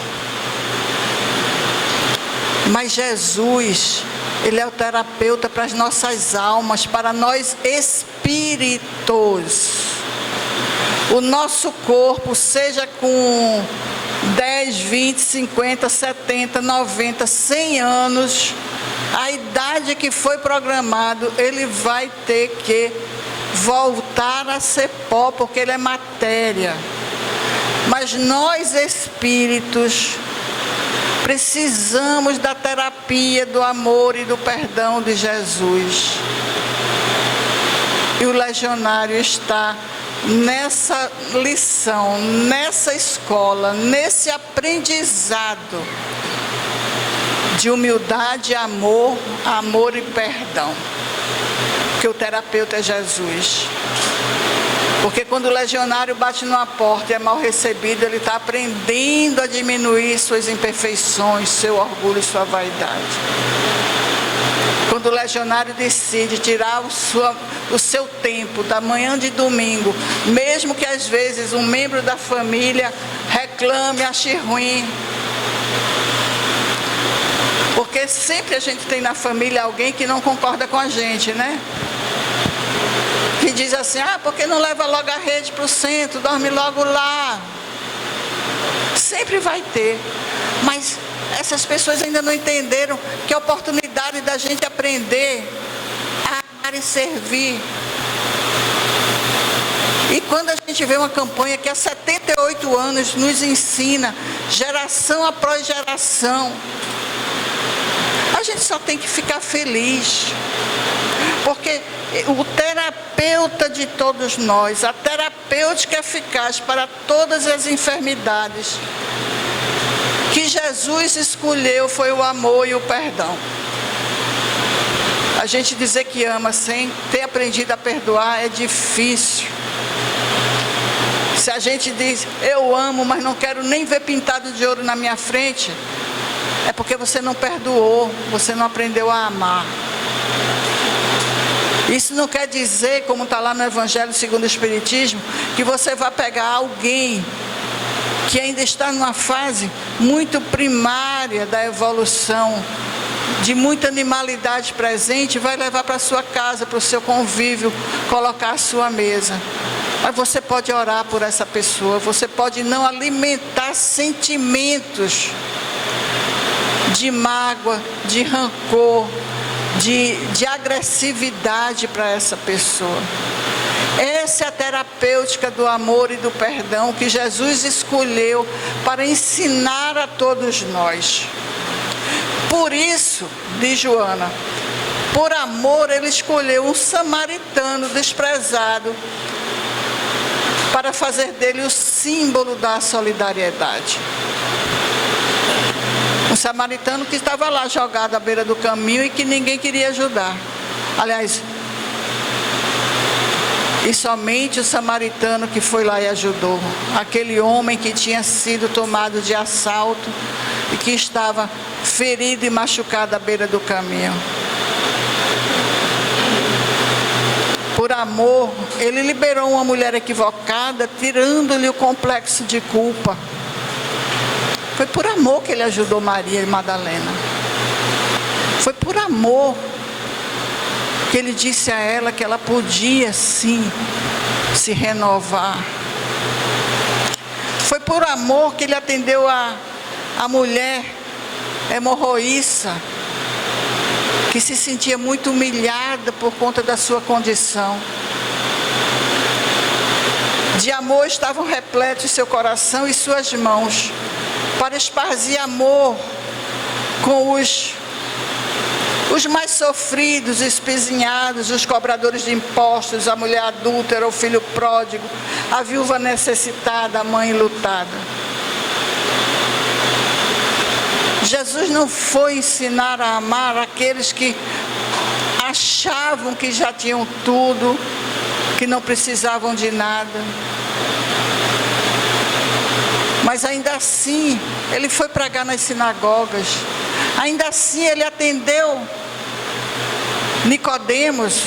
Mas Jesus, Ele é o terapeuta para as nossas almas, para nós espíritos. O nosso corpo, seja com 10, 20, 50, 70, 90, 100 anos, a idade que foi programado, ele vai ter que voltar a ser pó, porque ele é matéria. Mas nós espíritos precisamos da terapia, do amor e do perdão de Jesus. E o legionário está nessa lição, nessa escola, nesse aprendizado de humildade, amor e perdão. Porque o terapeuta é Jesus. Porque quando o legionário bate numa porta e é mal recebido, ele está aprendendo a diminuir suas imperfeições, seu orgulho e sua vaidade. Quando o legionário decide tirar o seu tempo da manhã de domingo, mesmo que às vezes um membro da família reclame, ache ruim, porque sempre a gente tem na família alguém que não concorda com a gente, né? Que diz assim: ah, porque não leva logo a rede para o centro, dorme logo lá. Sempre vai ter. Mas essas pessoas ainda não entenderam que a oportunidade da gente aprender a amar e servir. E quando a gente vê uma campanha que há 78 anos nos ensina, geração após geração, a gente só tem que ficar feliz. Porque o terapeuta de todos nós, a terapêutica eficaz para todas as enfermidades que Jesus escolheu foi o amor e o perdão. A gente dizer que ama sem ter aprendido a perdoar é difícil. Se a gente diz, eu amo, mas não quero nem ver pintado de ouro na minha frente, é porque você não perdoou, você não aprendeu a amar. Isso não quer dizer, como está lá no Evangelho segundo o Espiritismo, que você vai pegar alguém que ainda está numa fase muito primária da evolução, de muita animalidade presente, e vai levar para a sua casa, para o seu convívio, colocar à sua mesa. Mas você pode orar por essa pessoa, você pode não alimentar sentimentos de mágoa, de rancor, de agressividade para essa pessoa. Essa é a terapêutica do amor e do perdão que Jesus escolheu para ensinar a todos nós. Por isso, diz Joana, por amor ele escolheu um samaritano desprezado para fazer dele o símbolo da solidariedade. Um samaritano que estava lá jogado à beira do caminho e que ninguém queria ajudar. Aliás, e somente o samaritano que foi lá e ajudou. Aquele homem que tinha sido tomado de assalto e que estava ferido e machucado à beira do caminho. Por amor, ele liberou uma mulher equivocada, tirando-lhe o complexo de culpa. Foi por amor que ele ajudou Maria e Madalena. Foi por amor que ele disse a ela que ela podia sim se renovar. Foi por amor que ele atendeu a mulher hemorroíça, que se sentia muito humilhada por conta da sua condição. De amor estavam repletos seu coração e suas mãos, para espargir amor com os mais sofridos, espezinhados, os cobradores de impostos, a mulher adúltera, o filho pródigo, a viúva necessitada, a mãe lutada. Jesus não foi ensinar a amar aqueles que achavam que já tinham tudo, que não precisavam de nada. Mas ainda assim, ele foi pregar nas sinagogas. Ainda assim, ele atendeu Nicodemos,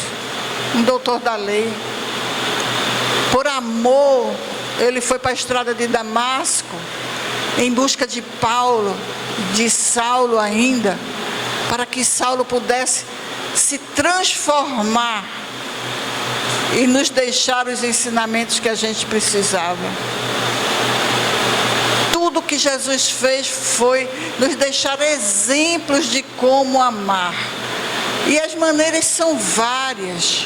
um doutor da lei. Por amor, ele foi para a estrada de Damasco, em busca de Paulo, de Saulo ainda, para que Saulo pudesse se transformar e nos deixar os ensinamentos que a gente precisava. Tudo que Jesus fez foi nos deixar exemplos de como amar. E as maneiras são várias.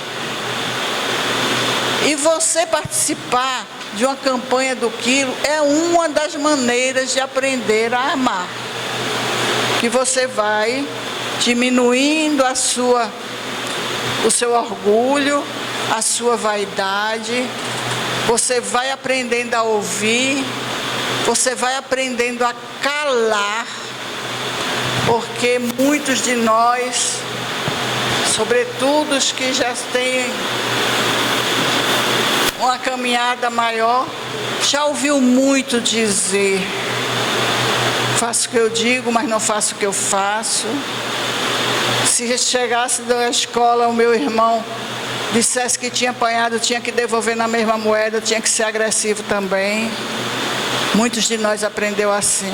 E você participar de uma campanha do Quilo é uma das maneiras de aprender a amar. Que você vai diminuindo o seu orgulho, a sua vaidade, você vai aprendendo a ouvir, você vai aprendendo a calar, porque muitos de nós, sobretudo os que já têm uma caminhada maior, já ouviu muito dizer: faço o que eu digo, mas não faço o que eu faço. Se chegasse da escola, o meu irmão dissesse que tinha apanhado, tinha que devolver na mesma moeda, tinha que ser agressivo também. Muitos de nós aprendeu assim,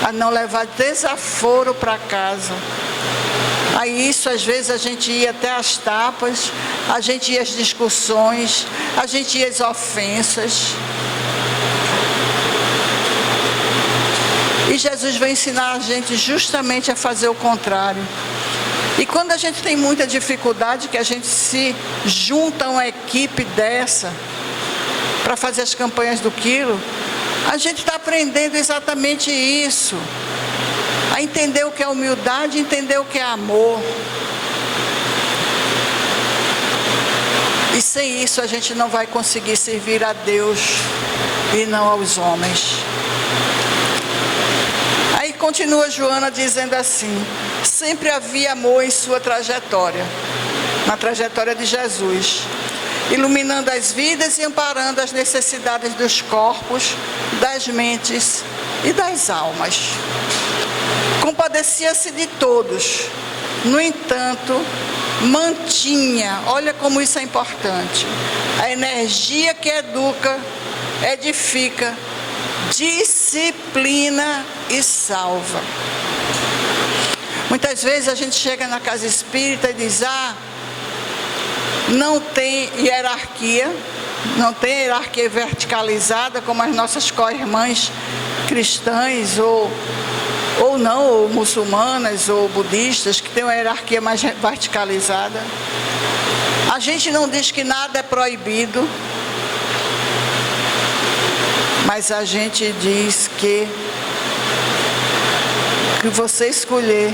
a não levar desaforo para casa. Aí isso, às vezes, a gente ia até as tapas, a gente ia às discussões, a gente ia às ofensas. E Jesus vai ensinar a gente justamente a fazer o contrário. E quando a gente tem muita dificuldade, que a gente se junta a uma equipe dessa, para fazer as campanhas do Quilo, a gente está aprendendo exatamente isso. A entender o que é humildade, entender o que é amor. E sem isso a gente não vai conseguir servir a Deus e não aos homens. Aí continua Joana dizendo assim: sempre havia amor em sua trajetória, na trajetória de Jesus, iluminando as vidas e amparando as necessidades dos corpos, das mentes e das almas. Compadecia-se de todos, no entanto, mantinha, olha como isso é importante, a energia que educa, edifica, disciplina e salva. Muitas vezes a gente chega na casa espírita e diz: não tem hierarquia, não tem hierarquia verticalizada como as nossas co-irmãs cristãs ou muçulmanas ou budistas, que tem uma hierarquia mais verticalizada. A gente não diz que nada é proibido, mas a gente diz que você escolher,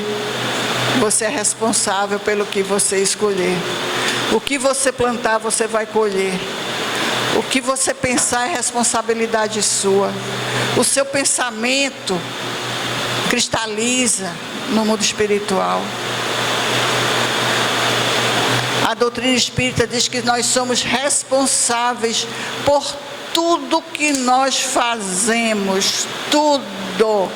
você é responsável pelo que você escolher. O que você plantar, você vai colher. O que você pensar é responsabilidade sua. O seu pensamento cristaliza no mundo espiritual. A doutrina espírita diz que nós somos responsáveis por tudo que nós fazemos, tudo,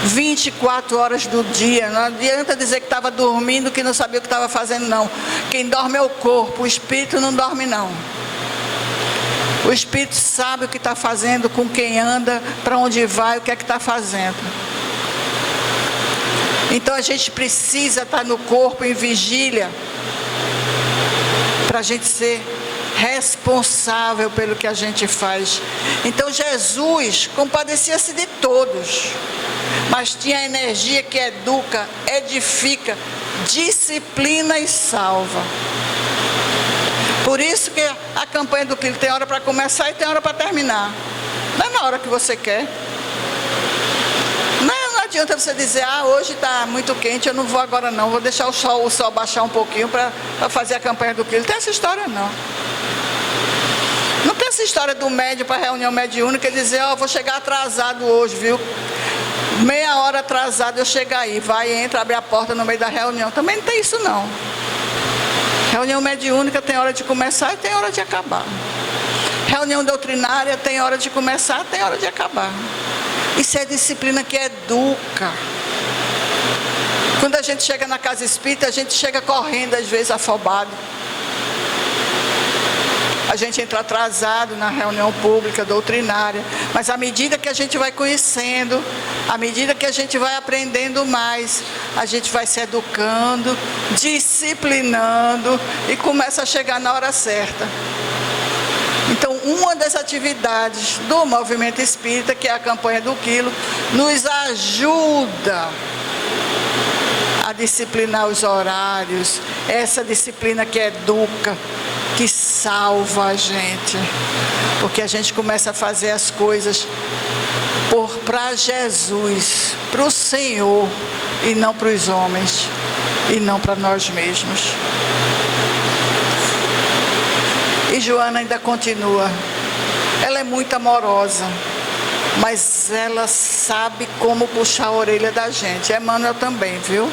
24 horas do dia. Não adianta dizer que estava dormindo, que não sabia o que estava fazendo, não. Quem dorme é o corpo, o espírito não dorme, não. O espírito sabe o que está fazendo, com quem anda, para onde vai, o que é que está fazendo. Então a gente precisa estar no corpo em vigília, para a gente ser responsável pelo que a gente faz. Então Jesus compadecia-se de todos, mas tinha a energia que educa, edifica, disciplina e salva. Por isso que a campanha do Quilo tem hora para começar e tem hora para terminar. Não é na hora que você quer. Não adianta você dizer, hoje está muito quente, eu não vou agora não, vou deixar o sol baixar um pouquinho para fazer a campanha do Quilo. Não tem essa história não. Não tem essa história do médium para reunião mediúnica e dizer, vou chegar atrasado hoje, viu? Meia hora atrasado eu chego aí, vai, entra, abre a porta no meio da reunião. Também não tem isso não. Reunião mediúnica tem hora de começar e tem hora de acabar. Reunião doutrinária tem hora de começar, tem hora de acabar. Isso é disciplina que educa. Quando a gente chega na casa espírita, a gente chega correndo, às vezes afobado. A gente entra atrasado na reunião pública, doutrinária. Mas à medida que a gente vai conhecendo, à medida que a gente vai aprendendo mais, a gente vai se educando, disciplinando e começa a chegar na hora certa. Então, uma das atividades do movimento espírita, que é a campanha do Quilo, nos ajuda a disciplinar os horários, essa disciplina que educa, que salva a gente, porque a gente começa a fazer as coisas para Jesus, para o Senhor, e não para os homens, e não para nós mesmos. E Joana ainda continua, ela é muito amorosa, mas ela sabe como puxar a orelha da gente. Emmanuel também, viu?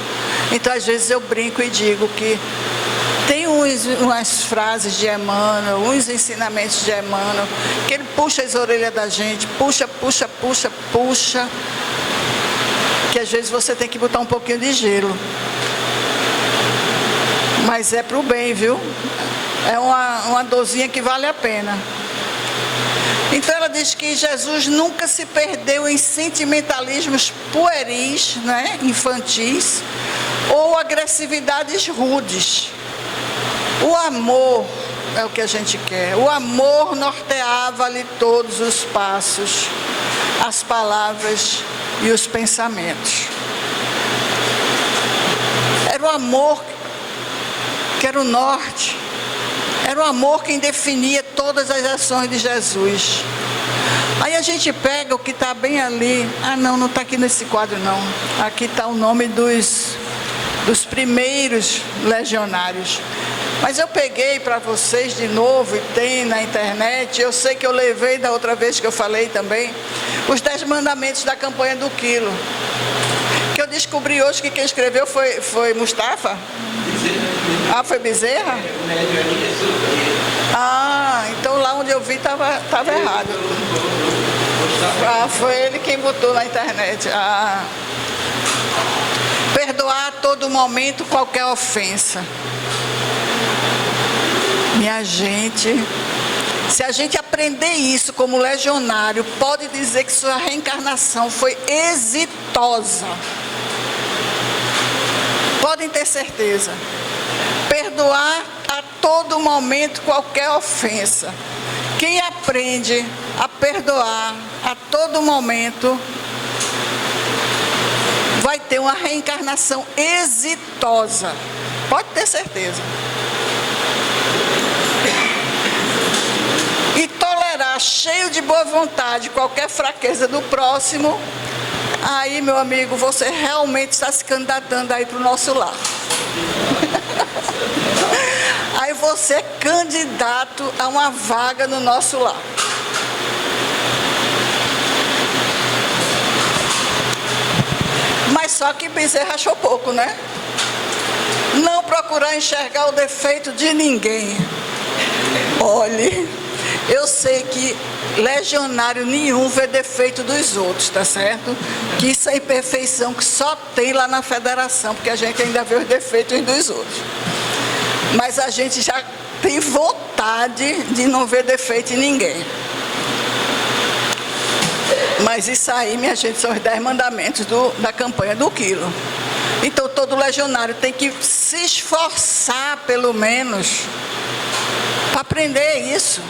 Então às vezes eu brinco e digo que tem umas frases de Emmanuel, uns ensinamentos de Emmanuel, que ele puxa as orelhas da gente, puxa, que às vezes você tem que botar um pouquinho de gelo. Mas é para o bem, viu? É uma dorzinha que vale a pena. Então ela diz que Jesus nunca se perdeu em sentimentalismos pueris, né, infantis, ou agressividades rudes. O amor é o que a gente quer. O amor norteava-lhe todos os passos, as palavras e os pensamentos. Era o amor que era o norte. Era o amor quem definia todas as ações de Jesus. Aí a gente pega o que está bem ali. Não está aqui nesse quadro não. Aqui está o nome dos primeiros legionários. Mas eu peguei para vocês de novo, e tem na internet, eu sei que eu levei da outra vez que eu falei também, os 10 mandamentos da campanha do Quilo. Que eu descobri hoje que quem escreveu foi Mustafa? Foi Bezerra? Então lá onde eu vi estava errado. Foi ele quem botou na internet. Perdoar a todo momento qualquer ofensa. Minha gente, se a gente aprender isso como legionário, pode dizer que sua reencarnação foi exitosa. Podem ter certeza. Perdoar a todo momento qualquer ofensa. Quem aprende a perdoar a todo momento vai ter uma reencarnação exitosa. Pode ter certeza. E tolerar, cheio de boa vontade, qualquer fraqueza do próximo, aí, meu amigo, você realmente está se candidatando aí para o nosso lar. Aí você é candidato a uma vaga no nosso lar. Mas só que Bezerra achou pouco, né? Não procurar enxergar o defeito de ninguém. Olhe, eu sei que legionário nenhum vê defeito dos outros, tá certo? Que isso é imperfeição que só tem lá na federação, porque a gente ainda vê os defeitos dos outros. Mas a gente já tem vontade de não ver defeito em ninguém. Mas isso aí, minha gente, são os 10 mandamentos da campanha do quilo. Então todo legionário tem que se esforçar, pelo menos, para aprender isso.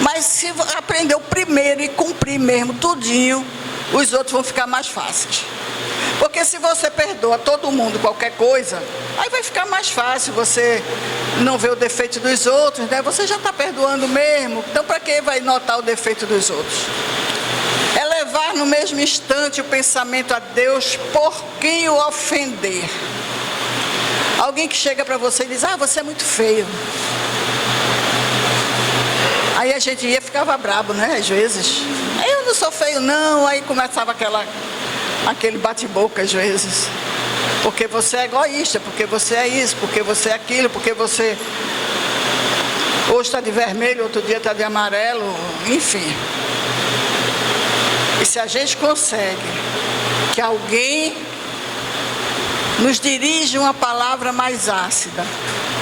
Mas se aprender o primeiro e cumprir mesmo tudinho, os outros vão ficar mais fáceis. Porque se você perdoa todo mundo qualquer coisa, aí vai ficar mais fácil, você não vê o defeito dos outros, né? Você já está perdoando mesmo, então para que vai notar o defeito dos outros? É levar no mesmo instante o pensamento a Deus por quem o ofender. Alguém que chega para você e diz, você é muito feio. Aí a gente ficava brabo, né, às vezes. Eu não sou feio não, aí começava aquele bate-boca às vezes. Porque você é egoísta, porque você é isso, porque você é aquilo, porque você hoje está de vermelho, outro dia está de amarelo, enfim. E se a gente consegue que alguém nos dirija uma palavra mais ácida,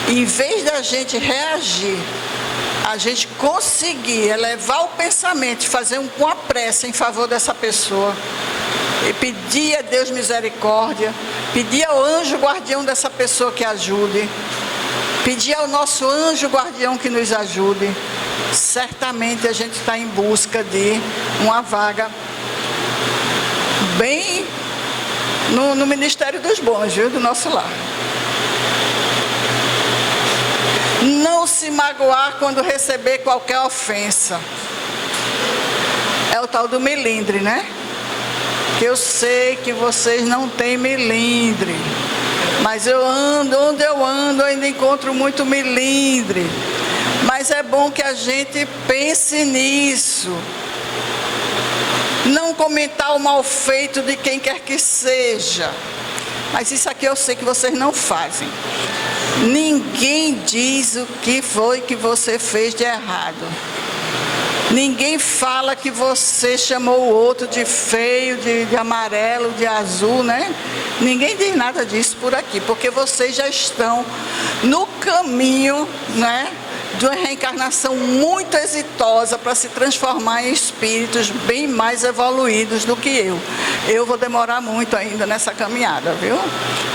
e em vez da gente reagir, a gente conseguir elevar o pensamento e fazer uma prece em favor dessa pessoa, e pedir a Deus misericórdia, pedir ao anjo guardião dessa pessoa que ajude, pedir ao nosso anjo guardião que nos ajude, certamente a gente está em busca de uma vaga bem no Ministério dos Bons, viu, do nosso lar. Não se magoar quando receber qualquer ofensa. É o tal do melindre, né? Que eu sei que vocês não têm melindre, mas eu ando, onde eu ando, eu ainda encontro muito melindre. Mas é bom que a gente pense nisso. Não comentar o mal feito de quem quer que seja. Mas isso aqui eu sei que vocês não fazem. Ninguém diz o que foi que você fez de errado. Ninguém fala que você chamou o outro de feio, de amarelo, de azul, né? Ninguém diz nada disso por aqui, porque vocês já estão no caminho, né, de uma reencarnação muito exitosa para se transformar em espíritos bem mais evoluídos do que eu. Eu vou demorar muito ainda nessa caminhada, viu?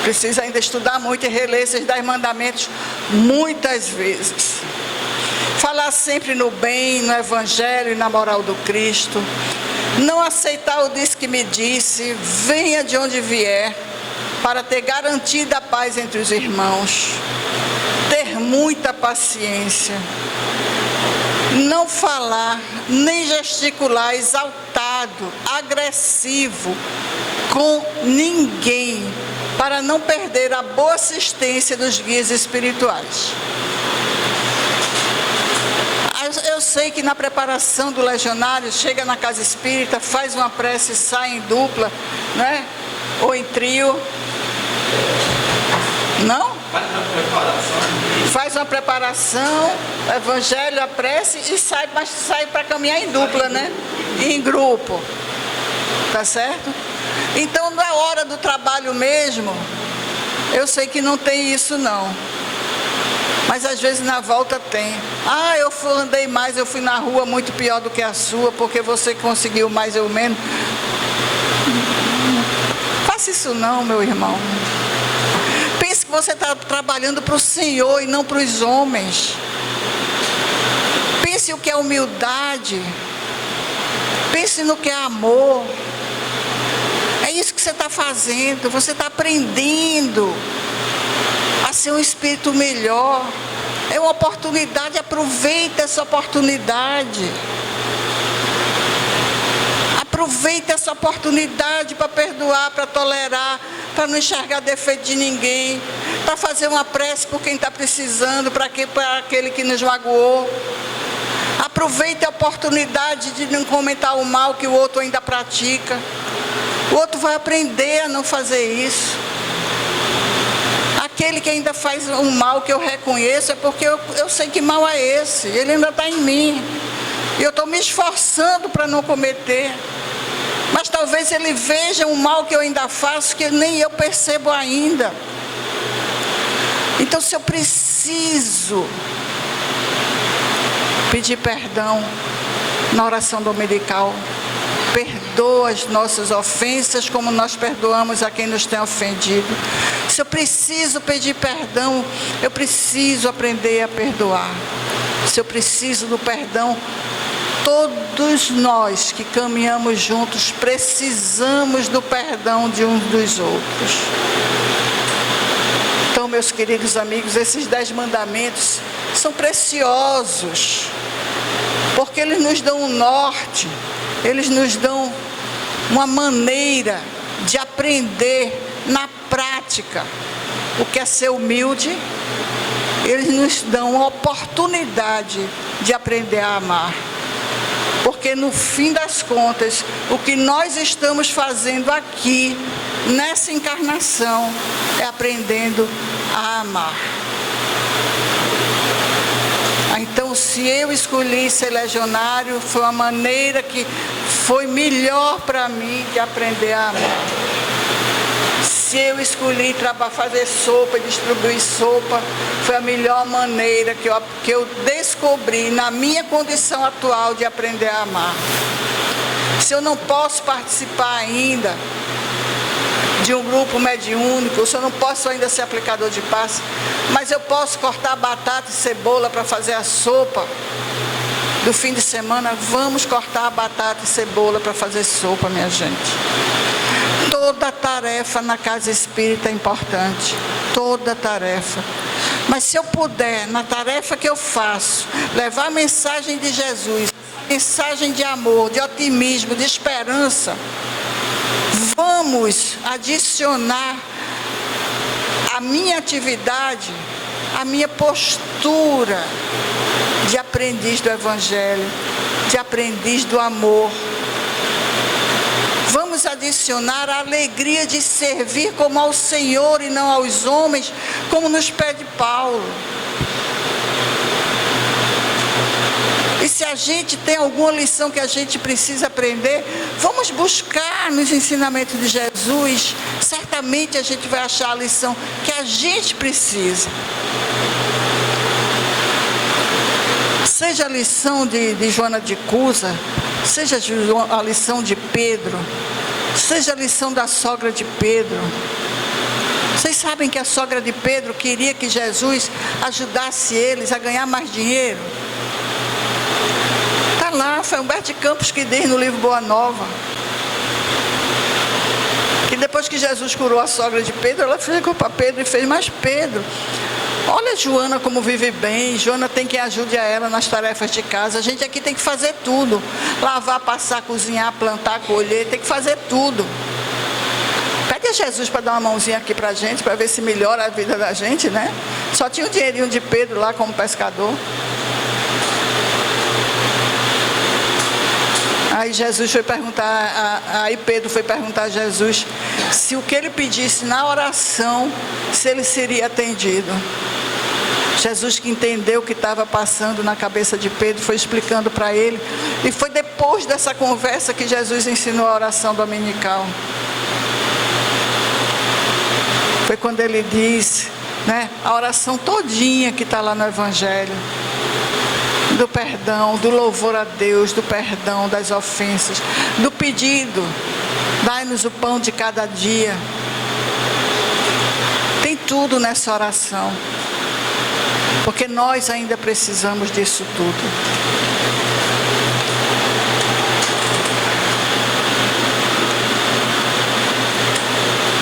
Preciso ainda estudar muito e reler esses 10 mandamentos muitas vezes. Falar sempre no bem, no Evangelho e na moral do Cristo. Não aceitar o diz que me disse, venha de onde vier, para ter garantida a paz entre os irmãos. Ter muita paciência. Não falar, nem gesticular exaltado, agressivo com ninguém, para não perder a boa assistência dos guias espirituais. Eu sei que na preparação do legionário, chega na casa espírita, faz uma prece, sai em dupla, né? Ou em trio. Não? Faz uma preparação, o evangelho, a prece e sai para caminhar em dupla, né? Em grupo. Tá certo? Então, na hora do trabalho mesmo, eu sei que não tem isso não. Mas às vezes na volta tem. Eu andei mais, eu fui na rua muito pior do que a sua, porque você conseguiu mais ou menos. Faça isso não, meu irmão. Pense que você está trabalhando para o Senhor e não para os homens. Pense o que é humildade. Pense no que é amor. É isso que você está fazendo. Você está aprendendo a ser um espírito melhor. É uma oportunidade, aproveita essa oportunidade. Aproveita essa oportunidade para perdoar, para tolerar, para não enxergar defeito de ninguém, para fazer uma prece por quem está precisando, para aquele que nos magoou. Aproveita a oportunidade de não comentar o mal que o outro ainda pratica. O outro vai aprender a não fazer isso. Aquele que ainda faz um mal que eu reconheço é porque eu sei que mal é esse. Ele ainda está em mim. E eu estou me esforçando para não cometer. Mas talvez ele veja um mal que eu ainda faço que nem eu percebo ainda. Então, se eu preciso pedir perdão na oração dominical, perdoa as nossas ofensas como nós perdoamos a quem nos tem ofendido. Se eu preciso pedir perdão, eu preciso aprender a perdoar. Se eu preciso do perdão, todos nós que caminhamos juntos precisamos do perdão de uns dos outros. Então, meus queridos amigos, esses 10 mandamentos são preciosos, porque eles nos dão um norte, eles nos dão uma maneira de aprender na prática o que é ser humilde. Eles nos dão uma oportunidade de aprender a amar. Porque no fim das contas, o que nós estamos fazendo aqui, nessa encarnação, é aprendendo a amar. Então, se eu escolhi ser legionário, foi uma maneira que foi melhor para mim de aprender a amar. Se eu escolhi fazer sopa e distribuir sopa, foi a melhor maneira que eu descobri na minha condição atual de aprender a amar. Se eu não posso participar ainda de um grupo mediúnico, se eu não posso ainda ser aplicador de passe, mas eu posso cortar batata e cebola para fazer a sopa do fim de semana, vamos cortar a batata e cebola para fazer sopa, minha gente. Toda tarefa na casa espírita é importante, toda tarefa. Mas se eu puder, na tarefa que eu faço, levar a mensagem de Jesus, mensagem de amor, de otimismo, de esperança, vamos adicionar à minha atividade, a minha postura de aprendiz do Evangelho, de aprendiz do amor. Vamos adicionar a alegria de servir como ao Senhor e não aos homens, como nos pede Paulo. E se a gente tem alguma lição que a gente precisa aprender, vamos buscar nos ensinamentos de Jesus. Certamente a gente vai achar a lição que a gente precisa. Seja a lição de Joana de Cusa, seja a lição de Pedro, seja a lição da sogra de Pedro. Vocês sabem que a sogra de Pedro queria que Jesus ajudasse eles a ganhar mais dinheiro? Está lá, foi Humberto de Campos que diz no livro Boa Nova, que depois que Jesus curou a sogra de Pedro, ela chegou para Pedro e fez: mas Pedro, olha Joana como vive bem, Joana tem quem ajude a ela nas tarefas de casa, a gente aqui tem que fazer tudo, lavar, passar, cozinhar, plantar, colher, tem que fazer tudo. Pede a Jesus para dar uma mãozinha aqui para a gente, para ver se melhora a vida da gente, né? Só tinha o dinheirinho de Pedro lá como pescador. Aí Jesus foi perguntar, aí Pedro foi perguntar a Jesus se o que ele pedisse na oração, se ele seria atendido. Jesus, que entendeu o que estava passando na cabeça de Pedro, foi explicando para ele. E foi depois dessa conversa que Jesus ensinou a oração dominical. Foi quando ele disse, né, a oração todinha que está lá no Evangelho. Do perdão, do louvor a Deus, do perdão das ofensas, do pedido, dai-nos o pão de cada dia. Tem tudo nessa oração, porque nós ainda precisamos disso tudo.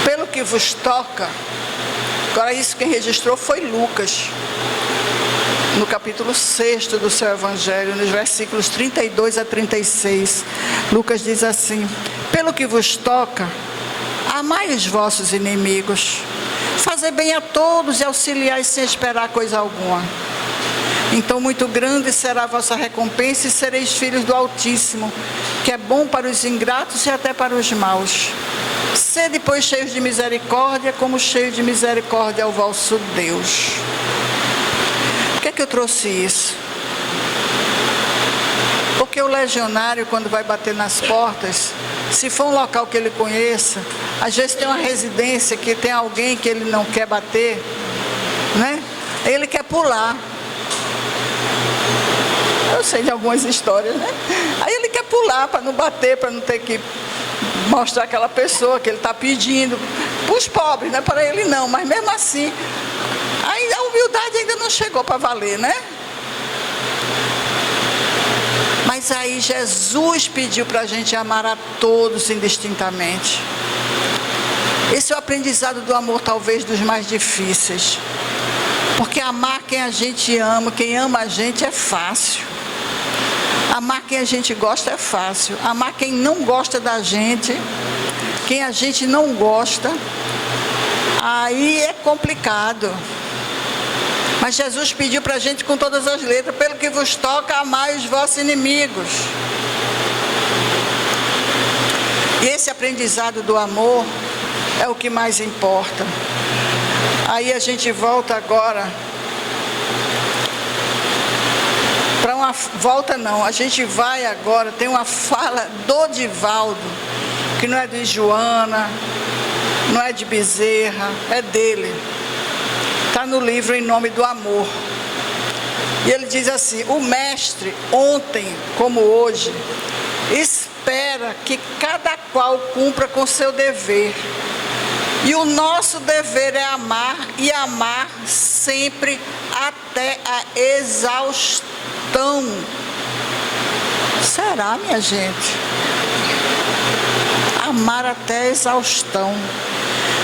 Pelo que vos toca, agora isso quem registrou foi Lucas, no capítulo 6 do seu Evangelho, nos versículos 32 a 36, Lucas diz assim: pelo que vos toca, amai os vossos inimigos, fazei bem a todos e auxiliai sem esperar coisa alguma. Então muito grande será a vossa recompensa e sereis filhos do Altíssimo, que é bom para os ingratos e até para os maus. Sede, pois, cheios de misericórdia, como cheio de misericórdia é o vosso Deus. Por que é que eu trouxe isso? Porque o legionário, quando vai bater nas portas, se for um local que ele conheça, às vezes tem uma residência que tem alguém que ele não quer bater, né? Ele quer pular. Eu sei de algumas histórias, né? Aí ele quer pular para não bater, para não ter que mostrar aquela pessoa que ele está pedindo. Para os pobres, não é para ele não, mas mesmo assim, aí a humildade ainda não chegou para valer, né? Mas aí Jesus pediu para a gente amar a todos indistintamente. Esse é o aprendizado do amor, talvez dos mais difíceis. Porque amar quem a gente ama, quem ama a gente é fácil. Amar quem a gente gosta é fácil. Amar quem não gosta da gente, quem a gente não gosta, aí é complicado. Mas Jesus pediu para a gente com todas as letras: pelo que vos toca, amai os vossos inimigos. E esse aprendizado do amor é o que mais importa. Aí a gente volta agora para uma... Volta não, a gente vai agora, tem uma fala do Divaldo, que não é de Joana, não é de Bezerra, é dele. Está no livro Em Nome do Amor. E ele diz assim: o mestre, ontem como hoje, espera que cada qual cumpra com seu dever. E o nosso dever é amar, e amar sempre até a exaustão. Será, minha gente? Amar até a exaustão.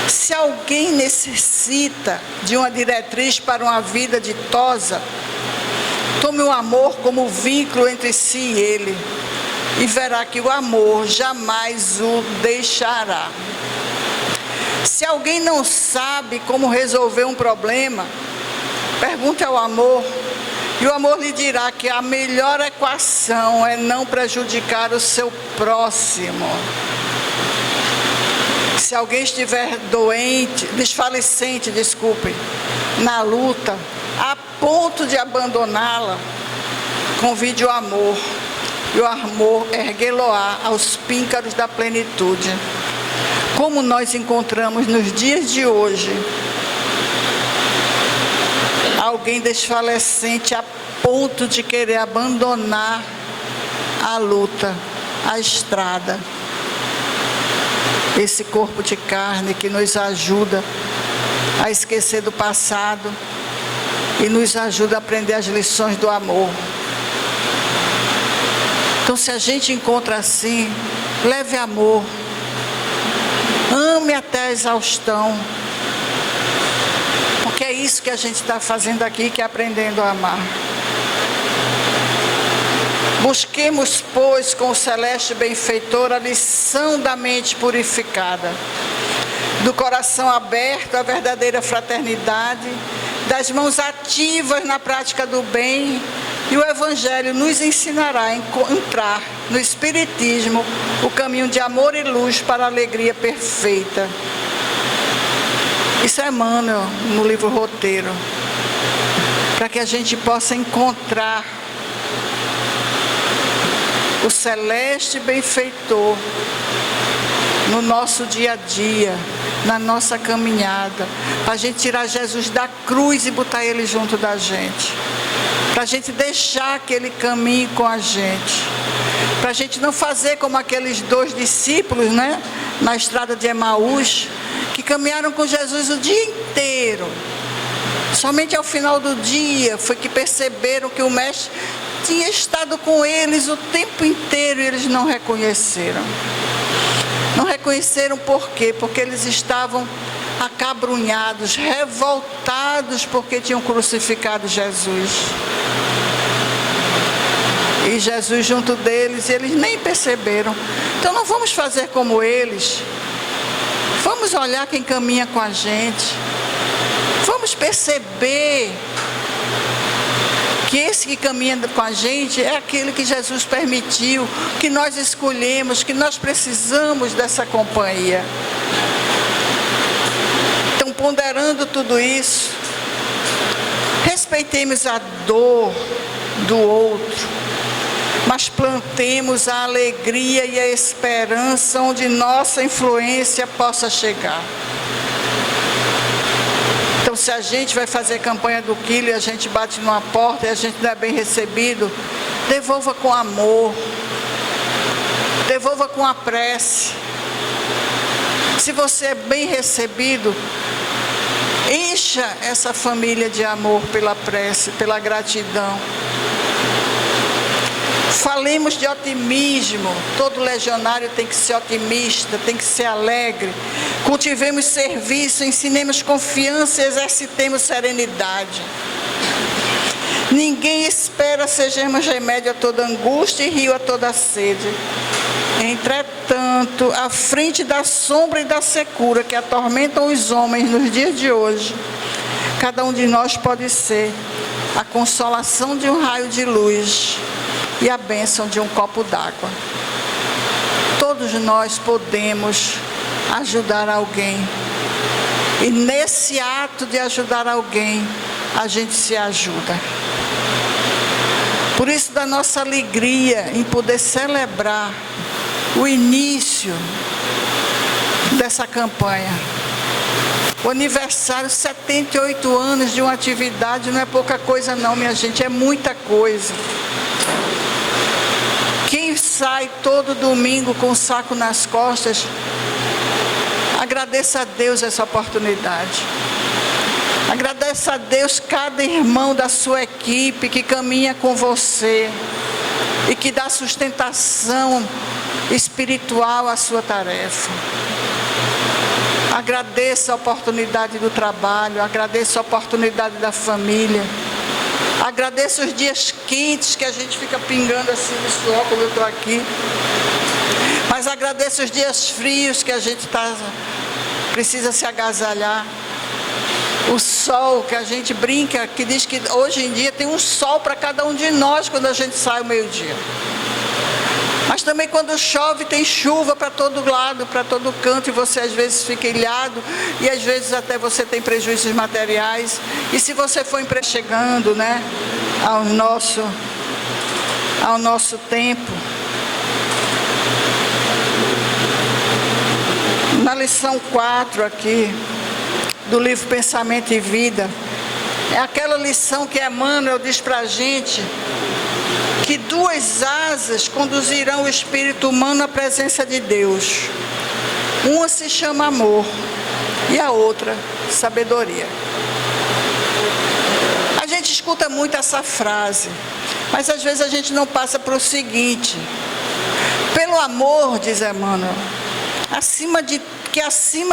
Se alguém necessita de uma diretriz para uma vida ditosa, tome o amor como vínculo entre si e ele, e verá que o amor jamais o deixará. Se alguém não sabe como resolver um problema, pergunte ao amor, e o amor lhe dirá que a melhor equação é não prejudicar o seu próximo. Se alguém estiver doente, desfalecente, na luta, a ponto de abandoná-la, convide o amor, e o amor erguê-lo-á aos píncaros da plenitude. Como nós encontramos nos dias de hoje alguém desfalecente a ponto de querer abandonar a luta, a estrada. Esse corpo de carne que nos ajuda a esquecer do passado e nos ajuda a aprender as lições do amor. Então, se a gente encontra assim, leve amor, ame até a exaustão, porque é isso que a gente está fazendo aqui, que é aprendendo a amar. Busquemos, pois, com o celeste benfeitor a lição da mente purificada, do coração aberto à verdadeira fraternidade, das mãos ativas na prática do bem, e o Evangelho nos ensinará a encontrar no Espiritismo o caminho de amor e luz para a alegria perfeita. Isso é Emmanuel no livro Roteiro, para que a gente possa encontrar o celeste benfeitor no nosso dia a dia, na nossa caminhada, para a gente tirar Jesus da cruz e botar ele junto da gente, para a gente deixar que ele caminhe com a gente, para a gente não fazer como aqueles 2 discípulos, né, na estrada de Emaús, que caminharam com Jesus o dia inteiro. Somente ao final do dia foi que perceberam que o mestre tinha estado com eles o tempo inteiro e eles não reconheceram. Não reconheceram por quê? Porque eles estavam acabrunhados, revoltados porque tinham crucificado Jesus. E Jesus junto deles, e eles nem perceberam. Então não vamos fazer como eles. Vamos olhar quem caminha com a gente. Vamos perceber que esse que caminha com a gente é aquele que Jesus permitiu, que nós escolhemos, que nós precisamos dessa companhia. Então, ponderando tudo isso, respeitemos a dor do outro, mas plantemos a alegria e a esperança onde nossa influência possa chegar. Então, se a gente vai fazer campanha do quilo e a gente bate numa porta e a gente não é bem recebido, devolva com amor, devolva com a prece. Se você é bem recebido, encha essa família de amor pela prece, pela gratidão. Falemos de otimismo. Todo legionário tem que ser otimista, tem que ser alegre. Cultivemos serviço, ensinemos confiança e exercitemos serenidade. Ninguém espera sejamos remédio a toda angústia e rio a toda sede. Entretanto, à frente da sombra e da secura que atormentam os homens nos dias de hoje, cada um de nós pode ser a consolação de um raio de luz e a bênção de um copo d'água. Todos nós podemos ajudar alguém. E nesse ato de ajudar alguém, a gente se ajuda. Por isso, da nossa alegria em poder celebrar o início dessa campanha. O aniversário, 78 anos de uma atividade, não é pouca coisa não, minha gente, é muita coisa. Quem sai todo domingo com o saco nas costas, agradeça a Deus essa oportunidade. Agradeça a Deus cada irmão da sua equipe que caminha com você e que dá sustentação espiritual à sua tarefa. Agradeça a oportunidade do trabalho, agradeça a oportunidade da família. Agradeço os dias quentes que a gente fica pingando assim no suor, como eu estou aqui. Mas agradeço os dias frios que a gente precisa se agasalhar. O sol que a gente brinca, que diz que hoje em dia tem um sol para cada um de nós quando a gente sai ao meio-dia. Mas também quando chove tem chuva para todo lado, para todo canto, e você às vezes fica ilhado, e às vezes até você tem prejuízos materiais. E se você for chegando, né, ao nosso tempo, na lição 4 aqui, do livro Pensamento e Vida, é aquela lição que Emmanuel diz para a gente, que 2 asas conduzirão o espírito humano à presença de Deus. Uma se chama amor e a outra sabedoria. A gente escuta muito essa frase, mas às vezes a gente não passa para o seguinte: pelo amor, diz Emmanuel, acima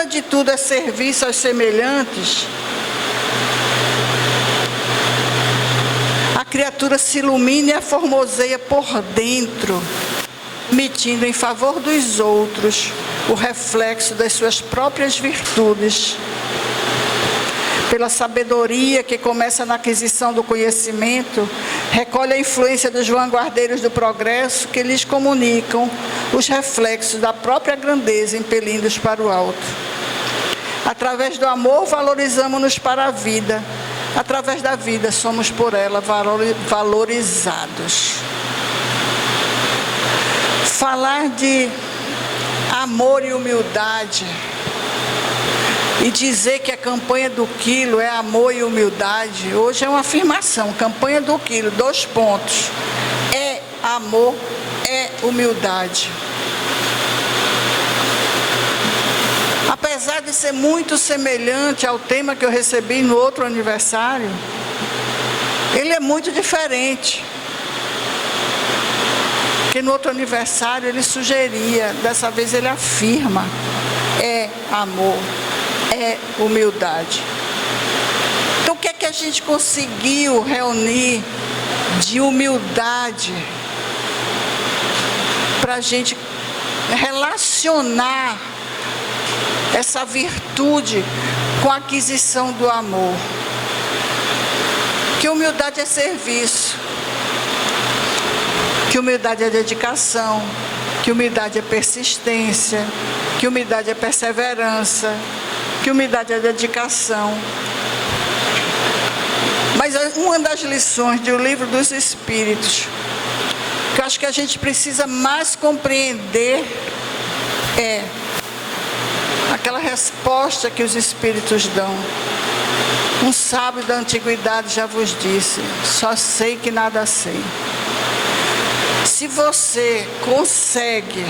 de tudo é serviço aos semelhantes, a criatura se ilumina e a formoseia por dentro, emitindo em favor dos outros o reflexo das suas próprias virtudes. Pela sabedoria que começa na aquisição do conhecimento, recolhe a influência dos vanguardeiros do progresso que lhes comunicam os reflexos da própria grandeza, impelindo-os para o alto. Através do amor, valorizamos-nos para a vida. Através da vida, somos por ela valorizados. Falar de amor e humildade e dizer que a campanha do quilo é amor e humildade, hoje é uma afirmação. Campanha do quilo, 2 pontos. É amor, é humildade. Apesar de ser muito semelhante ao tema que eu recebi no outro aniversário, ele é muito diferente. Porque no outro aniversário ele sugeria, dessa vez ele afirma: é amor, é humildade. Então o que é que a gente conseguiu reunir de humildade para a gente relacionar essa virtude com a aquisição do amor? Que humildade é serviço, que humildade é dedicação, que humildade é persistência, que humildade é perseverança, que humildade é dedicação. Mas uma das lições do Livro dos Espíritos, que eu acho que a gente precisa mais compreender, é aquela resposta que os Espíritos dão. Um sábio da antiguidade já vos disse: só sei que nada sei. Se você consegue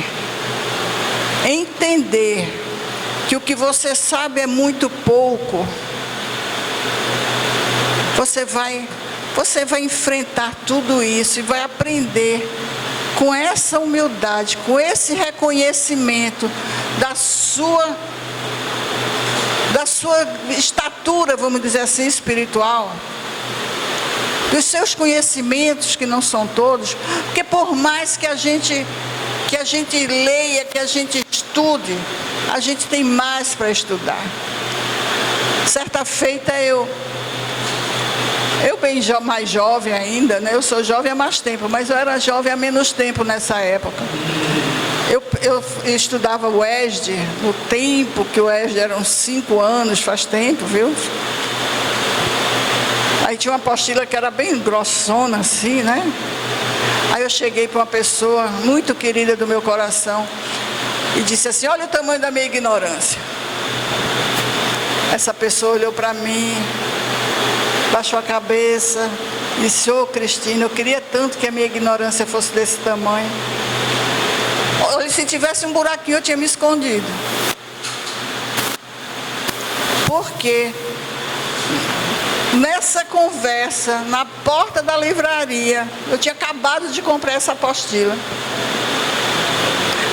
entender que o que você sabe é muito pouco, você vai enfrentar tudo isso e vai aprender com essa humildade, com esse reconhecimento da sua estatura, vamos dizer assim, espiritual, dos seus conhecimentos, que não são todos, porque por mais que a gente leia, que a gente estude, a gente tem mais para estudar. Certa feita eu bem mais jovem ainda, né? Eu sou jovem há mais tempo, mas eu era jovem há menos tempo nessa época. Eu estudava o ESD, no tempo que o ESD eram 5 anos, faz tempo, viu? Aí tinha uma apostila que era bem grossona assim, né? Aí eu cheguei para uma pessoa muito querida do meu coração e disse assim: olha o tamanho da minha ignorância. Essa pessoa olhou para mim, baixou a cabeça, disse: ô Cristina, eu queria tanto que a minha ignorância fosse desse tamanho. Olha, se tivesse um buraquinho eu tinha me escondido. Porque nessa conversa, na porta da livraria, eu tinha acabado de comprar essa apostila.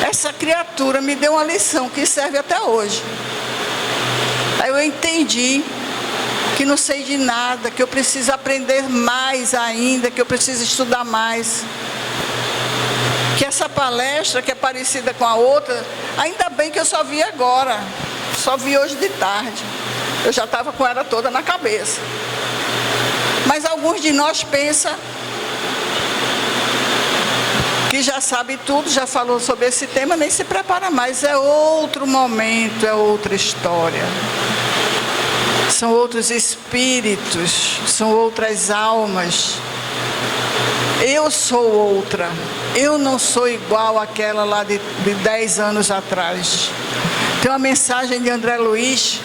Essa criatura me deu uma lição que serve até hoje. Aí eu entendi que não sei de nada, que eu preciso aprender mais ainda, que eu preciso estudar mais. Que essa palestra, que é parecida com a outra, ainda bem que eu só vi agora, só vi hoje de tarde. Eu já estava com ela toda na cabeça. Mas alguns de nós pensam que já sabe tudo, já falou sobre esse tema, nem se prepara mais. É outro momento, é outra história. São outros espíritos, são outras almas. Eu sou outra. Eu não sou igual àquela lá de 10 anos atrás. Tem uma mensagem de André Luiz,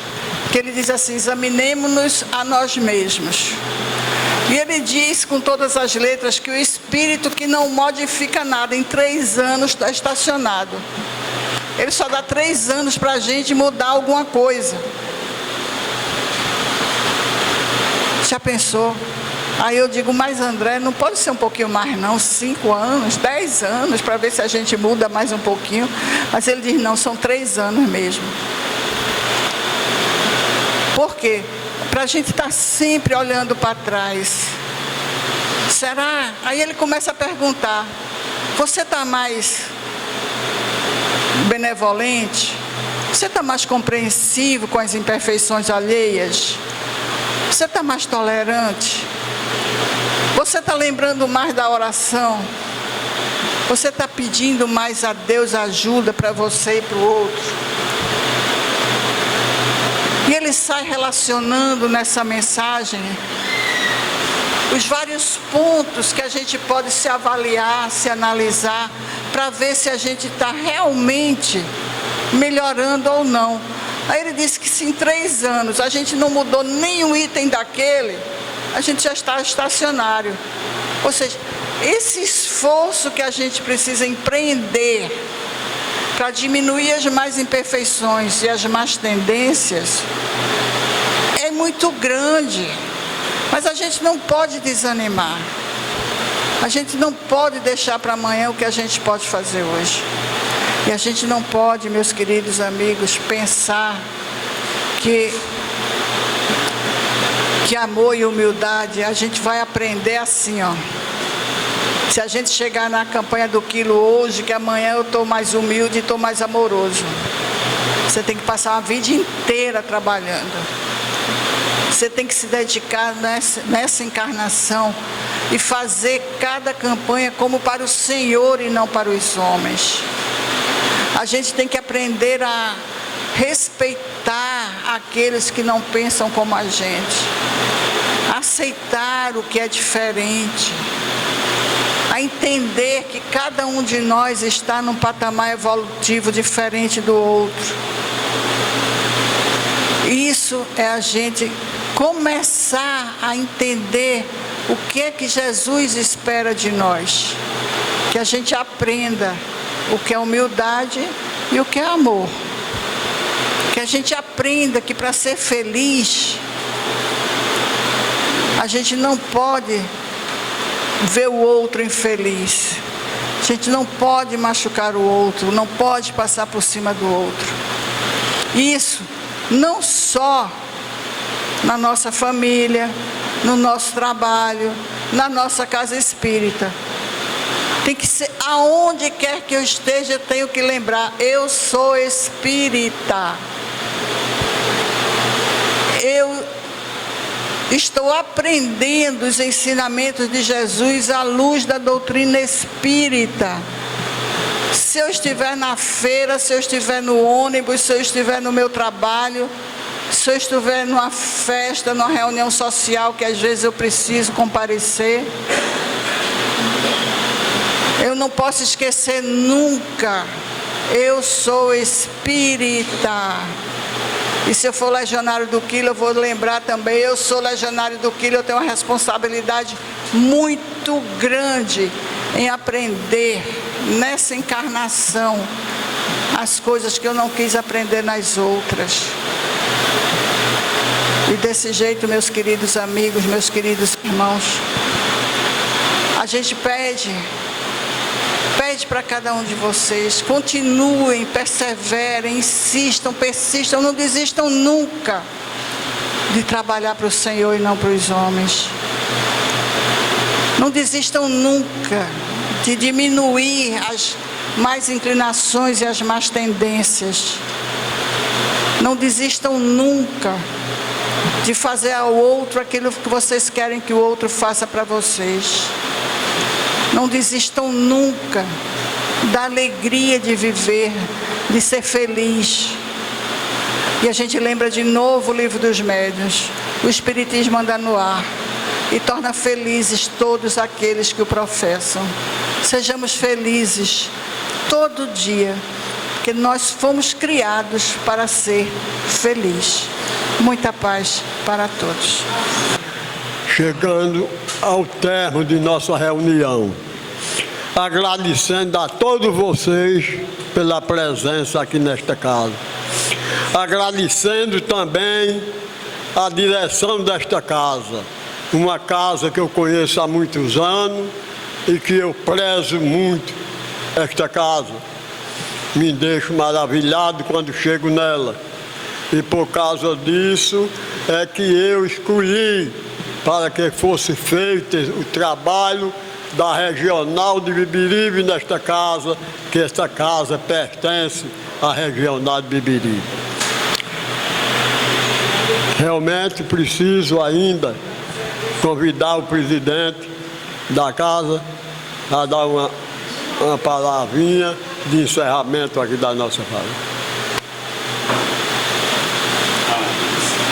que ele diz assim: examinemo-nos a nós mesmos. E ele diz com todas as letras que o espírito que não modifica nada, em 3 anos está estacionado. Ele só dá 3 anos para a gente mudar alguma coisa. Já pensou? Aí eu digo: mas André, não pode ser um pouquinho mais não, 5 anos, 10 anos, para ver se a gente muda mais um pouquinho. Mas ele diz: não, são 3 anos mesmo. Por quê? Para a gente estar sempre olhando para trás. Será? Aí ele começa a perguntar: você está mais benevolente? Você está mais compreensivo com as imperfeições alheias? Você está mais tolerante? Você está lembrando mais da oração? Você está pedindo mais a Deus ajuda para você e para o outro? E ele sai relacionando nessa mensagem os vários pontos que a gente pode se avaliar, se analisar, para ver se a gente está realmente melhorando ou não. Aí ele disse que se em 3 anos a gente não mudou nenhum item daquele, a gente já está estacionário. Ou seja, esse esforço que a gente precisa empreender para diminuir as más imperfeições e as más tendências é muito grande. Mas a gente não pode desanimar. A gente não pode deixar para amanhã o que a gente pode fazer hoje. E a gente não pode, meus queridos amigos, pensar que amor e humildade a gente vai aprender assim, ó. Se a gente chegar na campanha do quilo hoje, que amanhã eu estou mais humilde e estou mais amoroso. Você tem que passar uma vida inteira trabalhando. Você tem que se dedicar nessa encarnação e fazer cada campanha como para o Senhor e não para os homens. A gente tem que aprender a respeitar aqueles que não pensam como a gente, aceitar o que é diferente, a entender que cada um de nós está num patamar evolutivo diferente do outro. Isso é a gente começar a entender o que é que Jesus espera de nós, que a gente aprenda o que é humildade e o que é amor, que a gente aprenda que para ser feliz a gente não pode ver o outro infeliz, a gente não pode machucar o outro, não pode passar por cima do outro. Isso não só na nossa família, no nosso trabalho, na nossa casa espírita. Tem que ser, aonde quer que eu esteja, eu tenho que lembrar, eu sou espírita. Eu estou aprendendo os ensinamentos de Jesus à luz da doutrina espírita. Se eu estiver na feira, se eu estiver no ônibus, se eu estiver no meu trabalho, se eu estiver numa festa, numa reunião social que às vezes eu preciso comparecer, eu não posso esquecer nunca, eu sou espírita. E se eu for legionário do quilo, eu vou lembrar também, eu sou legionário do quilo, eu tenho uma responsabilidade muito grande em aprender nessa encarnação as coisas que eu não quis aprender nas outras. E desse jeito, meus queridos amigos, meus queridos irmãos, a gente pede para cada um de vocês, continuem, perseverem, insistam, persistam, não desistam nunca de trabalhar para o Senhor e não para os homens. Não desistam nunca de diminuir as más inclinações e as más tendências. Não desistam nunca de fazer ao outro aquilo que vocês querem que o outro faça para vocês. Não desistam nunca da alegria de viver, de ser feliz. E a gente lembra de novo o livro dos médiuns. O Espiritismo anda no ar e torna felizes todos aqueles que o professam. Sejamos felizes todo dia, porque nós fomos criados para ser felizes. Muita paz para todos.
Chegando ao termo de nossa reunião, agradecendo a todos vocês pela presença aqui nesta casa, agradecendo também a direção desta casa, uma casa que eu conheço há muitos anos e que eu prezo muito. Esta casa me deixa maravilhado quando chego nela, e por causa disso é que eu escolhi para que fosse feito o trabalho da Regional de Beberibe nesta casa, que esta casa pertence à Regional de Beberibe. Realmente preciso ainda convidar o presidente da casa a dar uma palavrinha de encerramento aqui da nossa casa.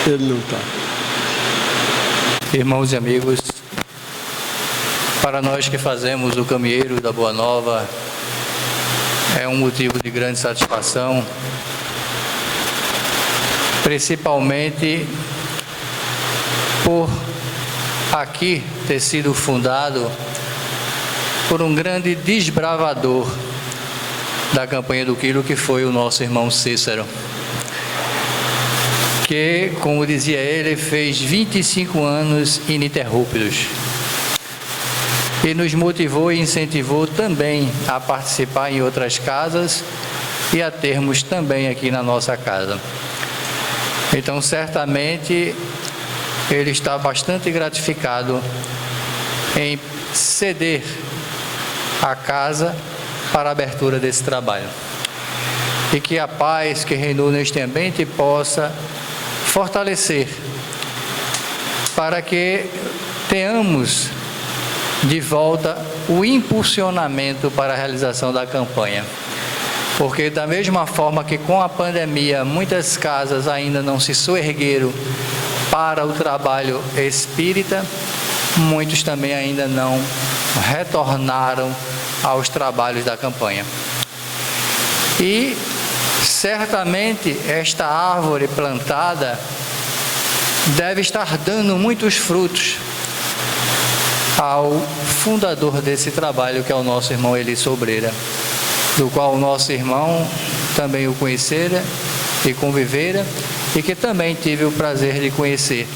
Ele não está.
Irmãos e amigos, para nós que fazemos o caminheiro da Boa Nova, é um motivo de grande satisfação, principalmente por aqui ter sido fundado por um grande desbravador da campanha do quilo, que foi o nosso irmão Cícero, que, como dizia ele, fez 25 anos ininterruptos e nos motivou e incentivou também a participar em outras casas e a termos também aqui na nossa casa. Então, certamente, ele está bastante gratificado em ceder a casa para a abertura desse trabalho. E que a paz que reinou neste ambiente possa fortalecer para que tenhamos de volta o impulsionamento para a realização da campanha. Porque da mesma forma que com a pandemia muitas casas ainda não se soergueram para o trabalho espírita, muitos também ainda não retornaram aos trabalhos da campanha. E certamente esta árvore plantada deve estar dando muitos frutos ao fundador desse trabalho, que é o nosso irmão Eli Sobreira, do qual o nosso irmão também o conhecera e convivera, e que também tive o prazer de conhecer,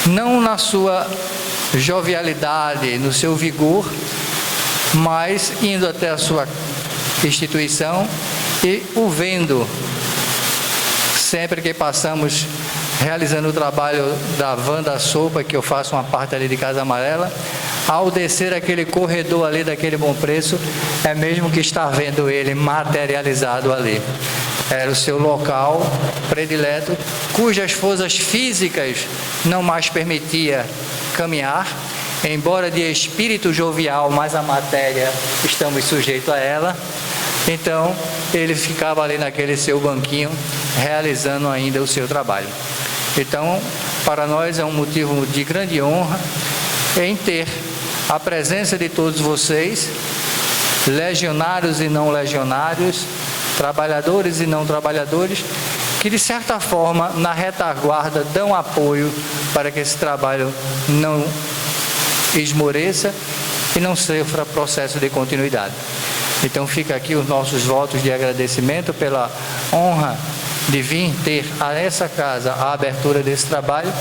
não na sua jovialidade, no seu vigor, mas indo até a sua instituição e o vendo, sempre que passamos realizando o trabalho da van da sopa, que eu faço uma parte ali de Casa Amarela, ao descer aquele corredor ali daquele Bom Preço, é mesmo que estar vendo ele materializado ali. Era o seu local predileto, cujas forças físicas não mais permitia caminhar, embora de espírito jovial, mas a matéria estamos sujeitos a ela. Então ele ficava ali naquele seu banquinho, realizando ainda o seu trabalho. Então, para nós é um motivo de grande honra em ter a presença de todos vocês, legionários e não legionários, trabalhadores e não trabalhadores, que de certa forma na retaguarda dão apoio para que esse trabalho não esmoreça e não sofra processo de continuidade. Então fica aqui os nossos votos de agradecimento pela honra de vir ter a essa casa a abertura desse trabalho,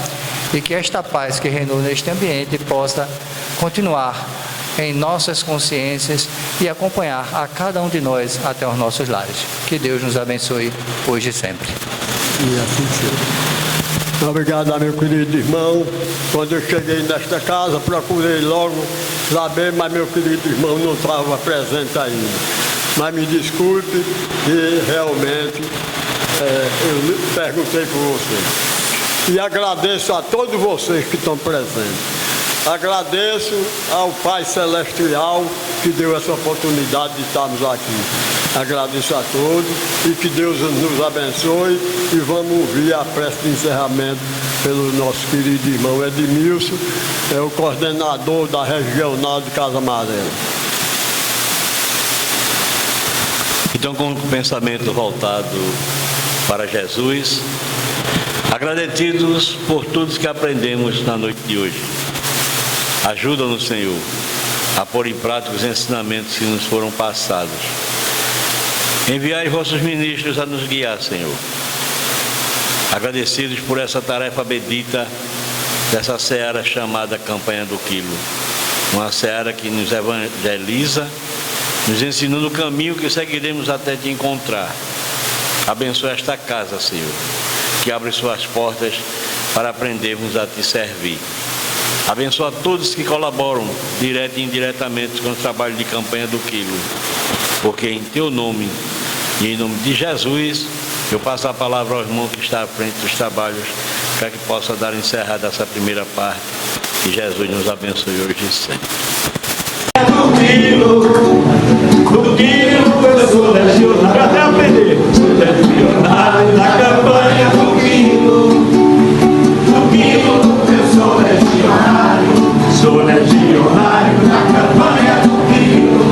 e que esta paz que reinou neste ambiente possa continuar em nossas consciências e acompanhar a cada um de nós até os nossos lares. Que Deus nos abençoe hoje e sempre.
E assim seja. Obrigado, meu querido irmão. Quando eu cheguei nesta casa, procurei logo saber, mas meu querido irmão não estava presente ainda. Mas me desculpe que realmente eu perguntei por você. E agradeço a todos vocês que estão presentes. Agradeço ao Pai Celestial que deu essa oportunidade de estarmos aqui. Agradeço a todos e que Deus nos abençoe, e vamos ouvir a prece de encerramento pelo nosso querido irmão Edmilson, é o coordenador da Regional de Casa Amarela.
Então, com o pensamento voltado para Jesus, agradecidos por tudo que aprendemos na noite de hoje. Ajuda-nos, Senhor, a pôr em prática os ensinamentos que nos foram passados. Enviai vossos ministros a nos guiar, Senhor. Agradecidos por essa tarefa bendita dessa seara chamada Campanha do Quilo. Uma seara que nos evangeliza, nos ensinando o caminho que seguiremos até te encontrar. Abençoa esta casa, Senhor, que abre suas portas para aprendermos a te servir. Abençoa todos que colaboram, direto e indiretamente, com o trabalho de Campanha do Quilo. Porque em teu nome e em nome de Jesus, eu passo a palavra ao irmão que está à frente dos trabalhos, para que possa dar encerrada essa primeira parte. Que Jesus nos abençoe hoje e sempre.
Do Quilo, eu sou legionário, até aprender. Sou legionário da campanha do Quilo. Do Quilo, eu sou legionário. Sou legionário da campanha do Quilo.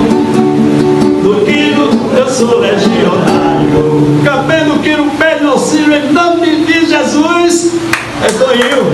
Do Quilo, eu sou legionário. Campanha do Quilo, pede auxílio em nome de Jesus. É sou eu.